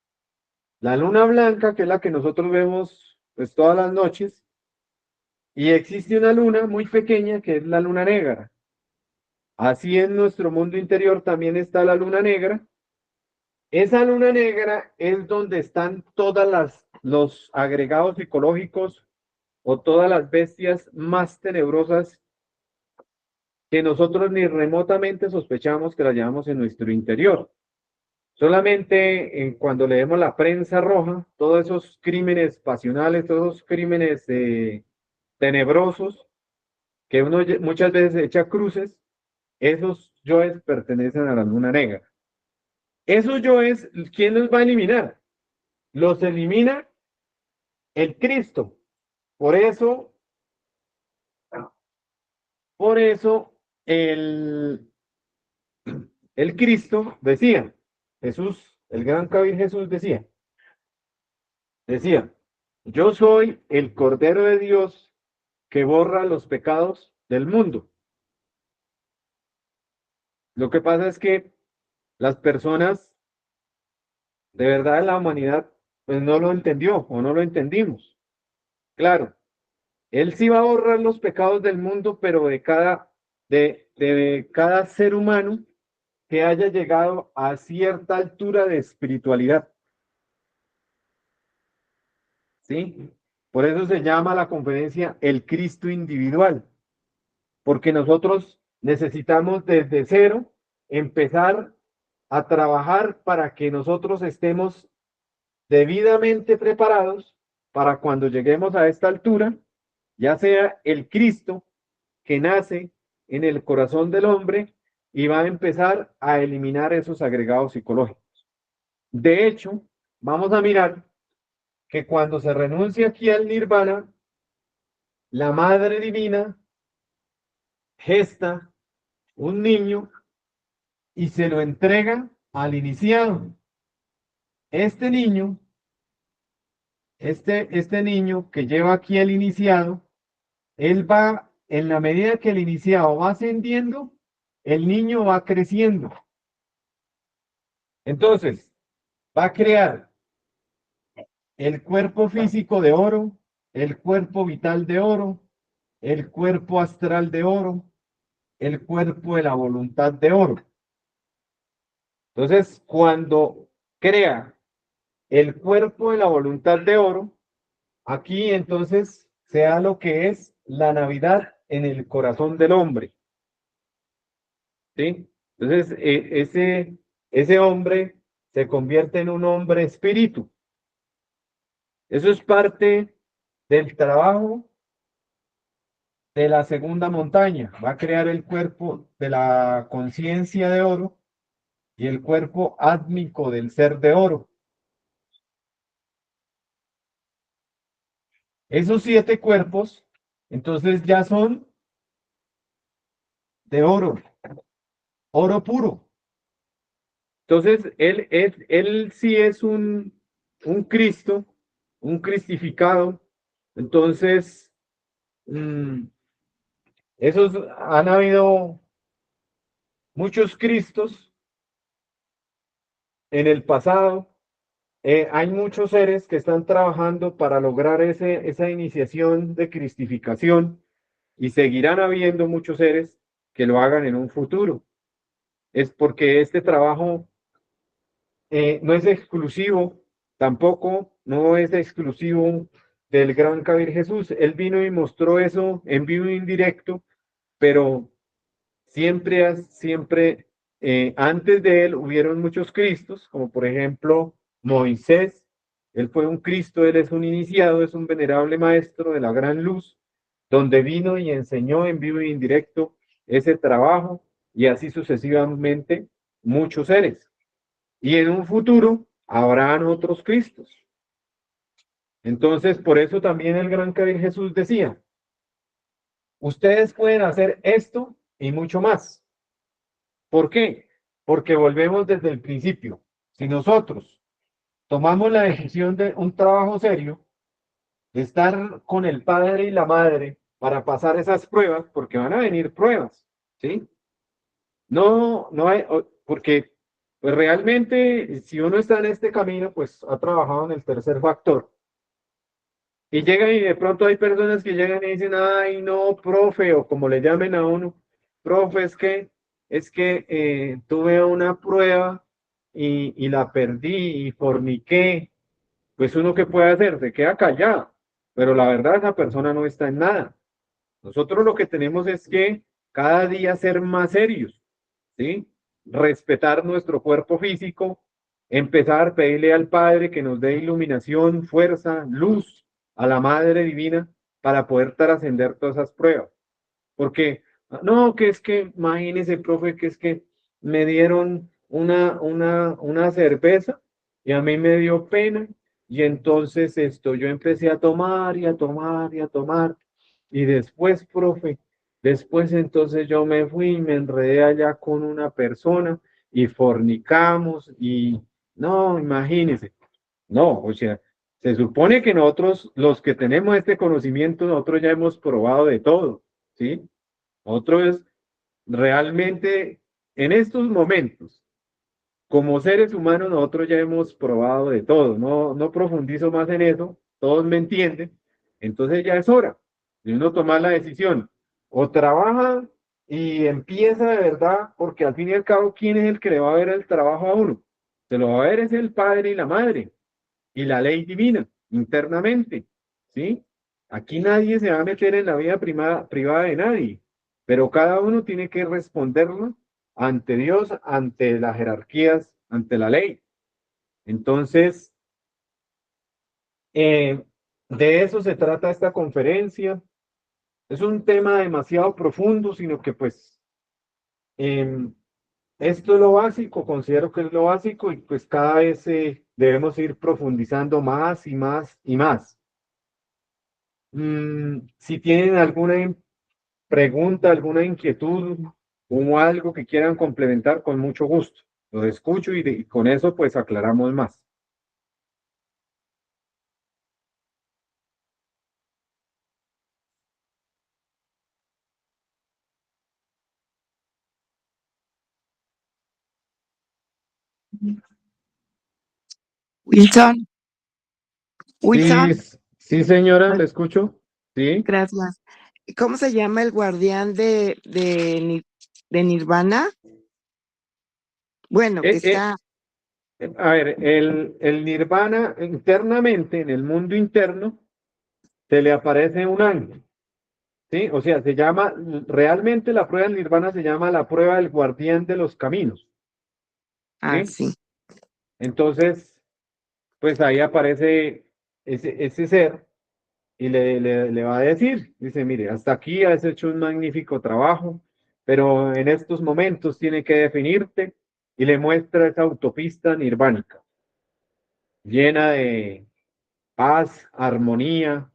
La luna blanca, que es la que nosotros vemos pues todas las noches, y existe una luna muy pequeña que es la luna negra. Así en nuestro mundo interior también está la luna negra. Esa luna negra es donde están todas los agregados psicológicos o todas las bestias más tenebrosas que nosotros ni remotamente sospechamos que las llevamos en nuestro interior. Solamente cuando leemos la prensa roja, todos esos crímenes pasionales, todos esos crímenes tenebrosos, que uno muchas veces echa cruces, esos yoes pertenecen a la luna negra. Esos yoes, ¿quién los va a eliminar? Los elimina el Cristo. Por eso, por eso el, el Cristo decía, Jesús, el gran Cabir Jesús decía, yo soy el Cordero de Dios que borra los pecados del mundo. Lo que pasa es que las personas, de verdad, la humanidad, pues no lo entendió o no lo entendimos. Claro, Él sí va a borrar los pecados del mundo, pero de cada ser humano que haya llegado a cierta altura de espiritualidad. ¿Sí? Por eso se llama la conferencia el Cristo individual, porque nosotros necesitamos desde cero empezar a trabajar para que nosotros estemos debidamente preparados para cuando lleguemos a esta altura, ya sea el Cristo que nace en el corazón del hombre y va a empezar a eliminar esos agregados psicológicos. De hecho, vamos a mirar que cuando se renuncia aquí al nirvana, la Madre Divina gesta un niño y se lo entrega al iniciado. Este niño, este niño que lleva aquí el iniciado, él va, en la medida que el iniciado va ascendiendo, el niño va creciendo. Entonces, va a crear el cuerpo físico de oro, el cuerpo vital de oro, el cuerpo astral de oro, el cuerpo de la voluntad de oro. Entonces, cuando crea el cuerpo de la voluntad de oro, aquí entonces se da lo que es la Navidad en el corazón del hombre. ¿Sí? Entonces, ese hombre se convierte en un hombre espíritu. Eso es parte del trabajo de la segunda montaña. Va a crear el cuerpo de la conciencia de oro y el cuerpo átmico del ser de oro. Esos 7 cuerpos, entonces ya son de oro, oro puro. Entonces, él sí es un Cristo, un cristificado. Entonces, esos han habido muchos Cristos en el pasado. Hay muchos seres que están trabajando para lograr esa iniciación de cristificación y seguirán habiendo muchos seres que lo hagan en un futuro. Es porque este trabajo no es exclusivo, tampoco no es exclusivo del gran Kabir Jesús. Él vino y mostró eso en vivo e indirecto, pero siempre, antes de él hubieron muchos Cristos, como por ejemplo Moisés. Él fue un Cristo, él es un iniciado, es un venerable maestro de la gran luz, donde vino y enseñó en vivo e indirecto ese trabajo y así sucesivamente muchos seres. Y en un futuro habrán otros Cristos. Entonces, por eso también el gran Kabir Jesús decía, ustedes pueden hacer esto y mucho más. ¿Por qué? Porque volvemos desde el principio. Si nosotros tomamos la decisión de un trabajo serio, de estar con el padre y la madre para pasar esas pruebas, porque van a venir pruebas, ¿sí? No, no hay, porque pues realmente si uno está en este camino, pues ha trabajado en el tercer factor. Y llegan y de pronto hay personas que llegan y dicen, ay, no, profe, o como le llamen a uno, profe, es que tuve una prueba y la perdí y forniqué. Pues uno qué puede hacer, se queda callado, pero la verdad esa persona no está en nada. Nosotros lo que tenemos es que cada día ser más serios, ¿sí? Respetar nuestro cuerpo físico, empezar a pedirle al Padre que nos dé iluminación, fuerza, luz a la Madre Divina para poder trascender todas esas pruebas. Porque, no, que es que, imagínese, profe, que es que me dieron una cerveza y a mí me dio pena y entonces yo empecé a tomar y a tomar y a tomar y después, profe, después entonces yo me fui y me enredé allá con una persona y fornicamos y no, imagínese. No, o sea, se supone que nosotros, los que tenemos este conocimiento, nosotros ya hemos probado de todo, ¿sí? Nosotros realmente en estos momentos, como seres humanos, nosotros ya hemos probado de todo. No, no profundizo más en eso, todos me entienden. Entonces ya es hora de uno tomar la decisión. O trabaja y empieza de verdad, porque al fin y al cabo, ¿quién es el que le va a ver el trabajo a uno? Se lo va a ver es el padre y la madre y la ley divina internamente, ¿sí? Aquí nadie se va a meter en la vida privada de nadie, pero cada uno tiene que responderlo ante Dios, ante las jerarquías, ante la ley. Entonces, eh, de eso se trata esta conferencia. Es un tema demasiado profundo, sino que pues em, esto es lo básico, considero que es lo básico y pues cada vez debemos ir profundizando más y más y más. Si tienen alguna pregunta, alguna inquietud o algo que quieran complementar, con mucho gusto. Los escucho y con eso pues aclaramos más. Wilson, Sí, Wilson, sí, señora, ay, le escucho. Sí. gracias. ¿Cómo se llama el guardián de Nirvana? Bueno, que Eh, eh, está, a ver, el nirvana internamente, en el mundo interno, se le aparece un ángel. ¿Sí? O sea, se llama, realmente la prueba del nirvana se llama la prueba del guardián de los caminos. ¿Sí? sí, Entonces, pues ahí aparece ese ser y le va a decir, dice, mire, hasta aquí has hecho un magnífico trabajo, pero en estos momentos tiene que definirte y le muestra esa autopista nirvánica, llena de paz, armonía,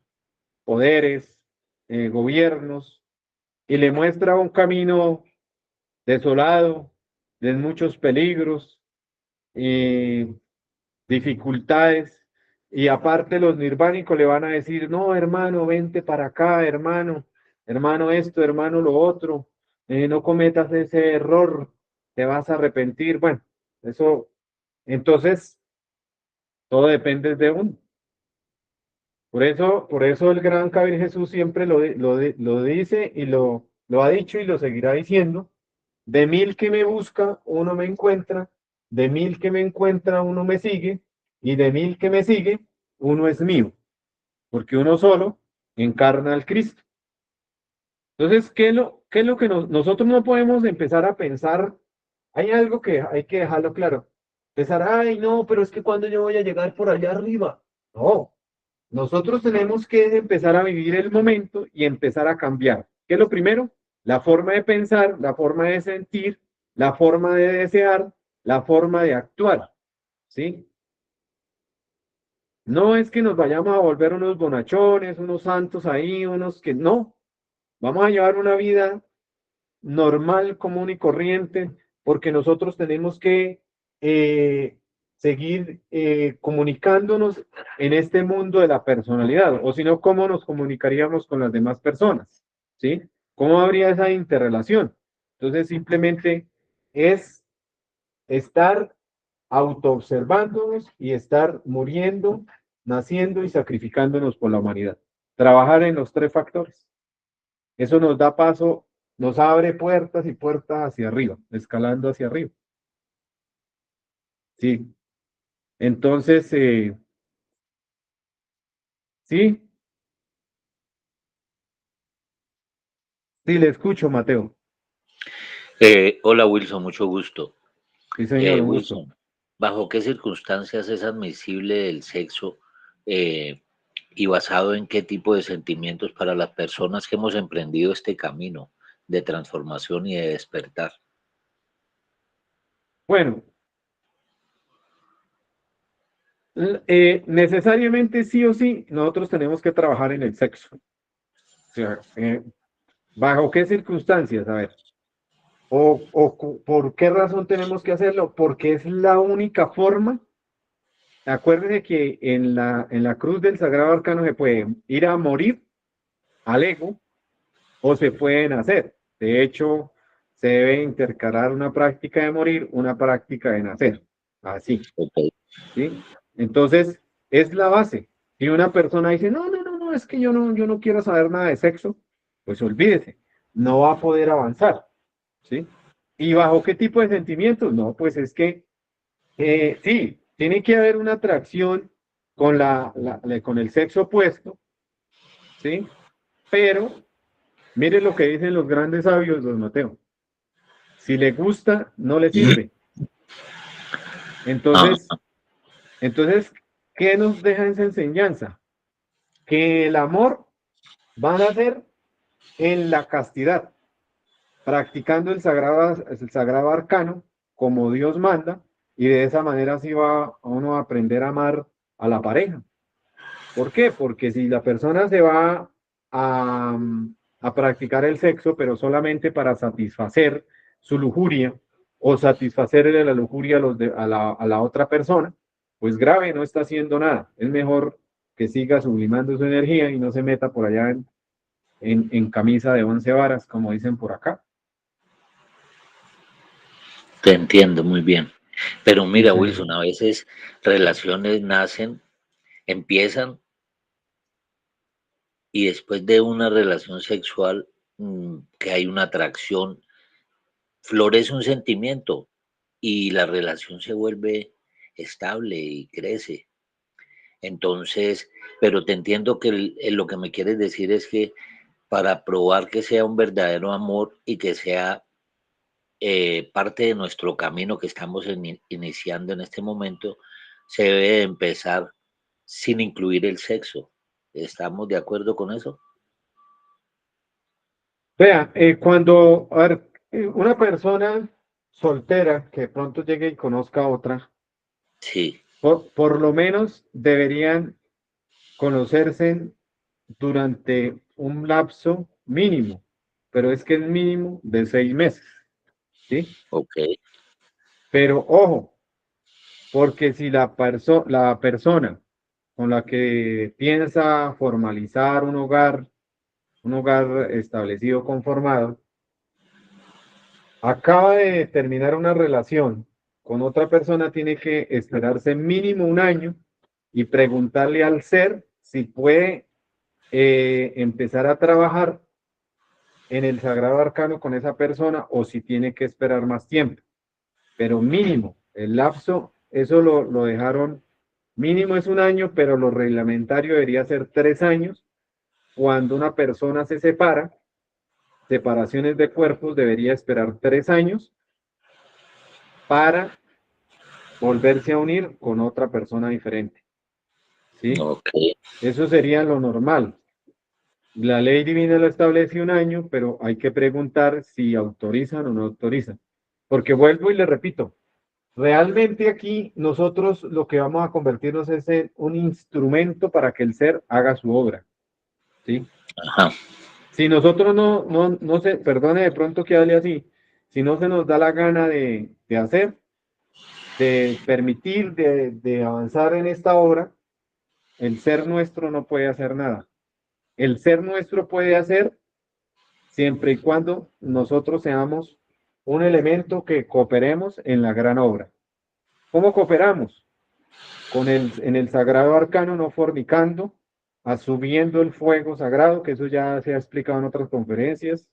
poderes, gobiernos, y le muestra un camino desolado, de muchos peligros y dificultades. Y aparte los nirvánicos le van a decir, no, hermano, vente para acá, hermano, hermano esto, hermano lo otro, no cometas ese error, te vas a arrepentir. Bueno, eso, entonces, todo depende de uno. Por eso el gran Kabir Jesús siempre lo dice y lo ha dicho y lo seguirá diciendo. De 1000 que me busca, uno me encuentra, de 1000 que me encuentra, uno me sigue, y de 1000 que me sigue, uno es mío, porque uno solo encarna al Cristo. Entonces, qué es lo que nosotros no podemos empezar a pensar? Hay algo que hay que dejarlo claro. Pensar, ay, no, pero es que cuando yo voy a llegar por allá arriba. No, nosotros tenemos que empezar a vivir el momento y empezar a cambiar. ¿Qué es lo primero? la forma de pensar, la forma de sentir, la forma de desear, la forma de actuar, ¿sí? No es que nos vayamos a volver unos bonachones, unos santos ahí, unos que no. Vamos a llevar una vida normal, común y corriente, porque nosotros tenemos que seguir comunicándonos en este mundo de la personalidad, o si no, ¿cómo nos comunicaríamos con las demás personas? ¿Sí? ¿Cómo habría esa interrelación? Entonces, simplemente es estar autoobservándonos y estar muriendo, naciendo y sacrificándonos por la humanidad. Trabajar en los tres factores. Eso nos da paso, nos abre puertas y puertas hacia arriba, escalando hacia arriba. Sí. Entonces, sí, sí, le escucho, Mateo. Hola Wilson, mucho gusto. Sí, señor, un gusto. Wilson, ¿bajo qué circunstancias es admisible el sexo y basado en qué tipo de sentimientos para las personas que hemos emprendido este camino de transformación y de despertar? Bueno, necesariamente sí o sí, nosotros tenemos que trabajar en el sexo. O sea, ¿bajo qué circunstancias? A ver, ¿por qué razón tenemos que hacerlo? Porque es la única forma. Acuérdense que en la cruz del Sagrado Arcano se puede ir a morir al ego o se pueden hacer. De hecho, se debe intercalar una práctica de morir, una práctica de nacer. Así, Okay. ¿sí? Entonces, es la base. Si una persona dice, no, no, no, no, es que yo no quiero saber nada de sexo, pues olvídese, no va a poder avanzar, ¿sí? ¿Y bajo qué tipo de sentimientos? No, pues es que sí, tiene que haber una atracción con con el sexo opuesto, ¿sí? Pero mire lo que dicen los grandes sabios, don Mateo. Si le gusta, no le sirve. Ah, Entonces, ¿qué nos deja esa enseñanza? Que el amor va a nacer en la castidad, practicando el sagrado arcano como Dios manda, y de esa manera sí va a uno a aprender a amar a la pareja. ¿Por qué? Porque si la persona se va a, a practicar el sexo, pero solamente para satisfacer su lujuria o satisfacerle la lujuria a la otra persona, pues grave, no está haciendo nada. Es mejor que siga sublimando su energía y no se meta por allá en camisa de 11 varas, como dicen por acá. te entiendo muy bien. Pero Sí, mira, señor. Wilson, a veces relaciones nacen, empiezan y después de una relación sexual, que hay una atracción, florece un sentimiento y la relación se vuelve estable y crece. Entonces, pero te entiendo que lo que me quieres decir es que para probar que sea un verdadero amor y que sea parte de nuestro camino que estamos iniciando en este momento, se debe de empezar sin incluir el sexo. ¿Estamos de acuerdo con eso? Vea, a ver, una persona soltera que de pronto llegue y conozca a otra, Sí, por lo menos deberían conocerse durante un lapso mínimo, pero es que es mínimo de 6 meses, ¿sí? ok. Pero ojo, porque si la persona con la que piensa formalizar un hogar establecido, conformado, acaba de terminar una relación con otra persona, tiene que esperarse mínimo un año y preguntarle al ser si puede empezar a trabajar en el sagrado arcano con esa persona o si tiene que esperar más tiempo. Pero mínimo, el lapso, eso lo dejaron, mínimo es un año, pero lo reglamentario debería ser 3 años. Cuando una persona se separa, separaciones de cuerpos, debería esperar 3 años para volverse a unir con otra persona diferente. ¿Sí? Ok, Eso sería lo normal. La ley divina lo establece 1 año, pero hay que preguntar si autorizan o no autorizan. Porque vuelvo y le repito, realmente aquí nosotros lo que vamos a convertirnos es en un instrumento para que el ser haga su obra, ¿sí? Ajá, Si nosotros no se, perdone de pronto que hable así, si no se nos da la gana de hacer, de permitir, de avanzar en esta obra, el ser nuestro no puede hacer nada. El ser nuestro puede hacer siempre y cuando nosotros seamos un elemento que cooperemos en la gran obra. ¿Cómo cooperamos? En el sagrado arcano, no fornicando, asumiendo el fuego sagrado, que eso ya se ha explicado en otras conferencias,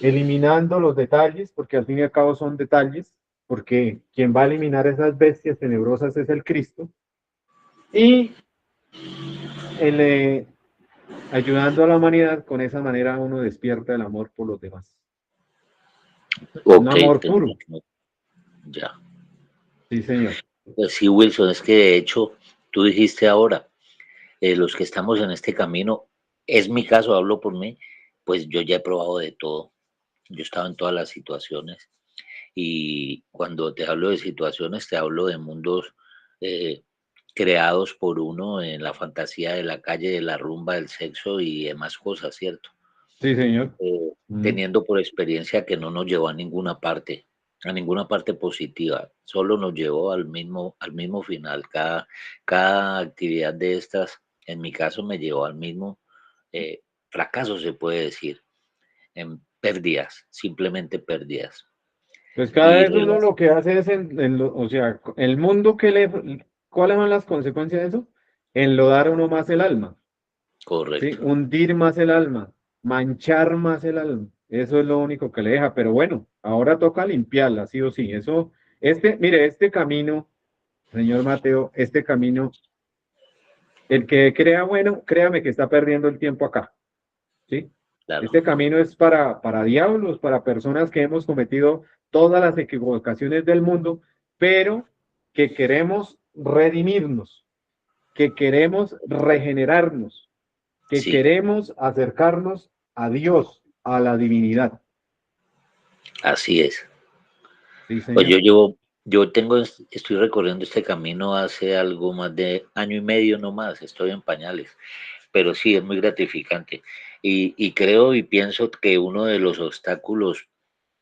eliminando los detalles, porque al fin y al cabo son detalles, porque quien va a eliminar esas bestias tenebrosas es el Cristo, y el, ayudando a la humanidad, con esa manera uno despierta el amor por los demás. Un ok, amor puro, ya. sí, señor. Pues sí, Wilson, es que de hecho, tú dijiste ahora, los que estamos en este camino, es mi caso, hablo por mí, pues yo ya he probado de todo. Yo he estado en todas las situaciones y cuando te hablo de situaciones, te hablo de mundos eh, creados por uno en la fantasía de la calle, de la rumba, del sexo y demás cosas, ¿cierto? Sí, señor. Teniendo por experiencia que no nos llevó a ninguna parte positiva, solo nos llevó al mismo final. Cada actividad de estas, en mi caso, me llevó al mismo eh, fracaso, se puede decir, en pérdidas, simplemente pérdidas. Pues cada Y vez uno lo que hace es, o sea, el mundo ¿cuáles son las consecuencias de eso? Enlodar uno más el alma, ¿sí? correcto, Hundir más el alma, manchar más el alma. Eso es lo único que le deja. Pero bueno, ahora toca limpiarla, sí o sí. Eso, mire, este camino, señor Mateo, este camino, el que crea bueno, créame que está perdiendo el tiempo acá, ¿sí? claro, Este camino es para diablos, para personas que hemos cometido todas las equivocaciones del mundo, pero que queremos redimirnos, que queremos regenerarnos, que sí, queremos acercarnos a Dios, a la divinidad. así es. Sí, Pues señor. estoy recorriendo este camino hace algo más de año y medio no más, estoy en pañales, pero sí, es muy gratificante. Y creo y pienso que uno de los obstáculos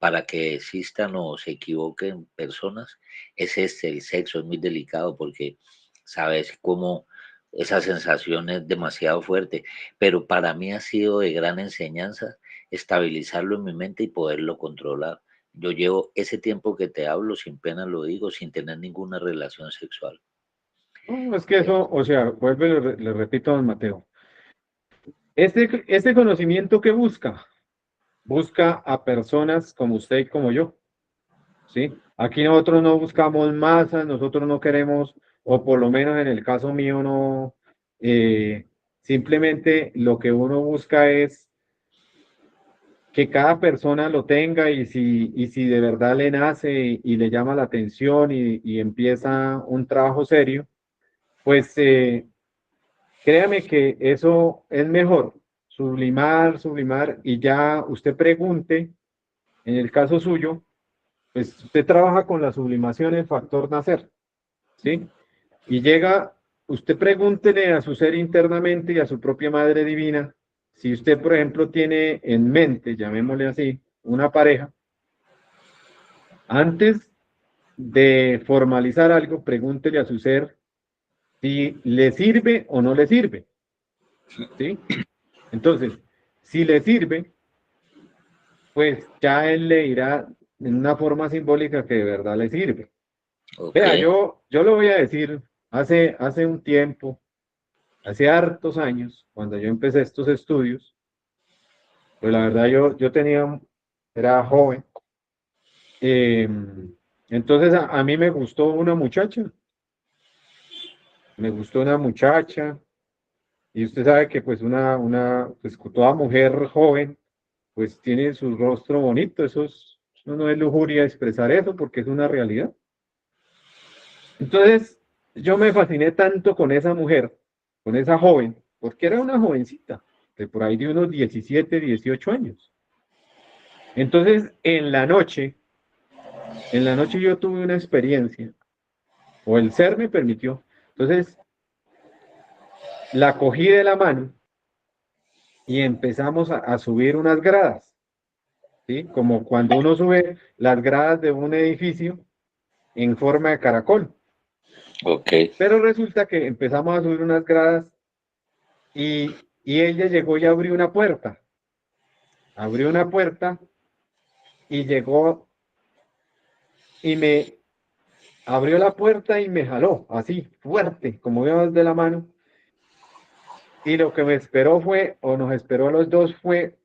para que existan o se equivoquen personas es este, el sexo, es muy delicado porque sabes cómo esa sensación es demasiado fuerte, pero para mí ha sido de gran enseñanza estabilizarlo en mi mente y poderlo controlar. Yo llevo ese tiempo que te hablo, sin pena lo digo, sin tener ninguna relación sexual. No, es que Eh, eso, o sea, vuelvo y le repito a don Mateo. Este conocimiento que busca a personas como usted y como yo. ¿Sí? Aquí nosotros no buscamos masas, nosotros no queremos, o por lo menos en el caso mío no, simplemente lo que uno busca es que cada persona lo tenga y si de verdad le nace y le llama la atención y empieza un trabajo serio, pues créame que eso es mejor, sublimar y ya usted pregunte, en el caso suyo, pues usted trabaja con la sublimación en factor nacer. ¿Sí? Y llega, usted pregúntele a su ser internamente y a su propia Madre Divina, si usted, por ejemplo, tiene en mente, llamémosle así, una pareja, antes de formalizar algo, pregúntele a su ser si le sirve o no le sirve, ¿sí? Entonces, si le sirve, pues ya él le dirá en una forma simbólica que de verdad le sirve. ok, Vea, yo lo voy a decir, hace un tiempo, hace hartos años, cuando yo empecé estos estudios, pues la verdad yo era joven, eh, entonces a mí me gustó una muchacha, y usted sabe que pues pues toda mujer joven, pues tiene su rostro bonito, eso no es lujuria expresar eso porque es una realidad. Entonces yo me fasciné tanto con esa mujer, con esa joven, porque era una jovencita. de por ahí de unos 17, 18 años. Entonces, en la noche yo tuve una experiencia, o el ser me permitió. Entonces, la cogí de la mano y empezamos a subir unas gradas, ¿sí? Como cuando uno sube las gradas de un edificio en forma de caracol. Ok. Pero resulta que empezamos a subir unas gradas y ella llegó y abrió una puerta. Abrió una puerta y llegó y me abrió la puerta y me jaló, así, fuerte, como veo de la mano. Y lo que me esperó fue, o nos esperó a los dos, fue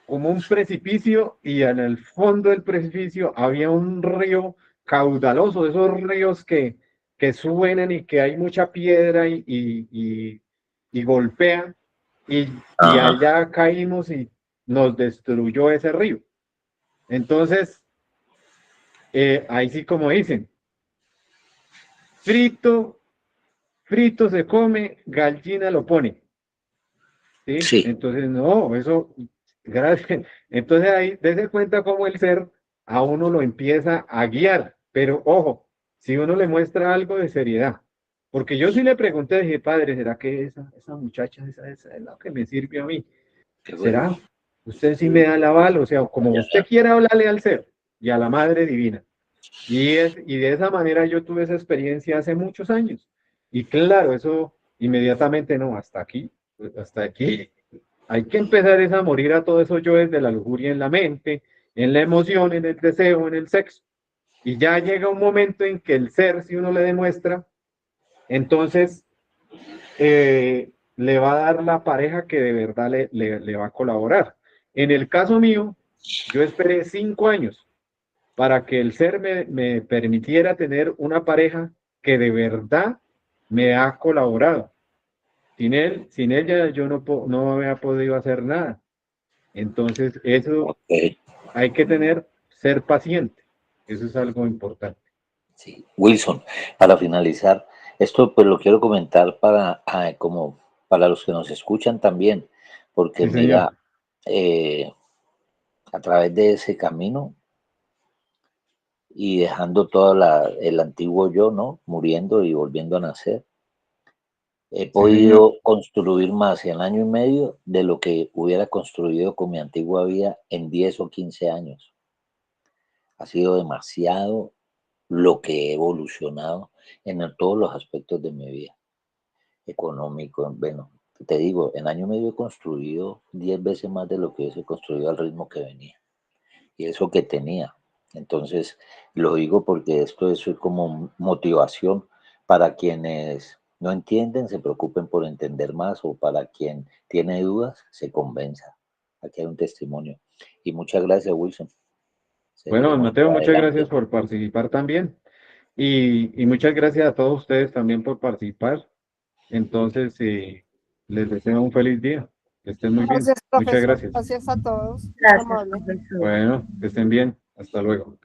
como un precipicio y en el fondo del precipicio había un río caudaloso, esos ríos que suenan y que hay mucha piedra y golpean. Y Ajá. allá caímos y nos destruyó ese río. Entonces, ahí sí como dicen, frito, frito se come, gallina lo pone. ¿Sí? Sí. Entonces, no, eso, gracias. Entonces ahí, dése cuenta cómo el ser a uno lo empieza a guiar, pero ojo, si uno le muestra algo de seriedad, porque yo sí le pregunté, dije, padre, ¿será que esa muchacha, esa es la que me sirve a mí? Qué bueno. ¿Será? Usted sí me da el aval, o sea, como usted quiera hablarle al ser y a la Madre Divina. Y de esa manera yo tuve esa experiencia hace muchos años. Y claro, eso inmediatamente no, hasta aquí. Hay que empezar es a morir a todo eso yo desde la lujuria en la mente, en la emoción, en el deseo, en el sexo. Y ya llega un momento en que el ser, si uno le demuestra, entonces le va a dar la pareja que de verdad le va a colaborar. En el caso mío, yo esperé 5 años para que el ser me permitiera tener una pareja que de verdad me ha colaborado. Sin ella yo no había podido hacer nada. Entonces, eso Ok. hay que ser paciente. Eso es algo importante. Sí. Wilson, para finalizar, esto pues lo quiero comentar como para los que nos escuchan también, porque Sí, señor. mira, a través de ese camino y dejando todo el antiguo yo, ¿no? Muriendo y volviendo a nacer, he Sí, señor. podido construir más en año y medio de lo que hubiera construido con mi antigua vida en 10 o 15 años. Ha sido demasiado lo que he evolucionado en todos los aspectos de mi vida, económico, bueno, te digo, en año y medio he construido 10 veces más de lo que hubiese construido al ritmo que venía y eso que tenía. Entonces, lo digo porque esto es como motivación para quienes no entienden, se preocupen por entender más o para quien tiene dudas, se convenza. Aquí hay un testimonio. Y muchas gracias, Wilson. Bueno, don Seguiremos Mateo, muchas gracias adelante. por participar también. Y muchas gracias a todos ustedes también por participar. Entonces, les deseo un feliz día. Que estén muy bien. Gracias, Muchas profesor. gracias. Gracias a todos. Muy Gracias, amable. profesor. Bueno, que estén bien. Hasta luego.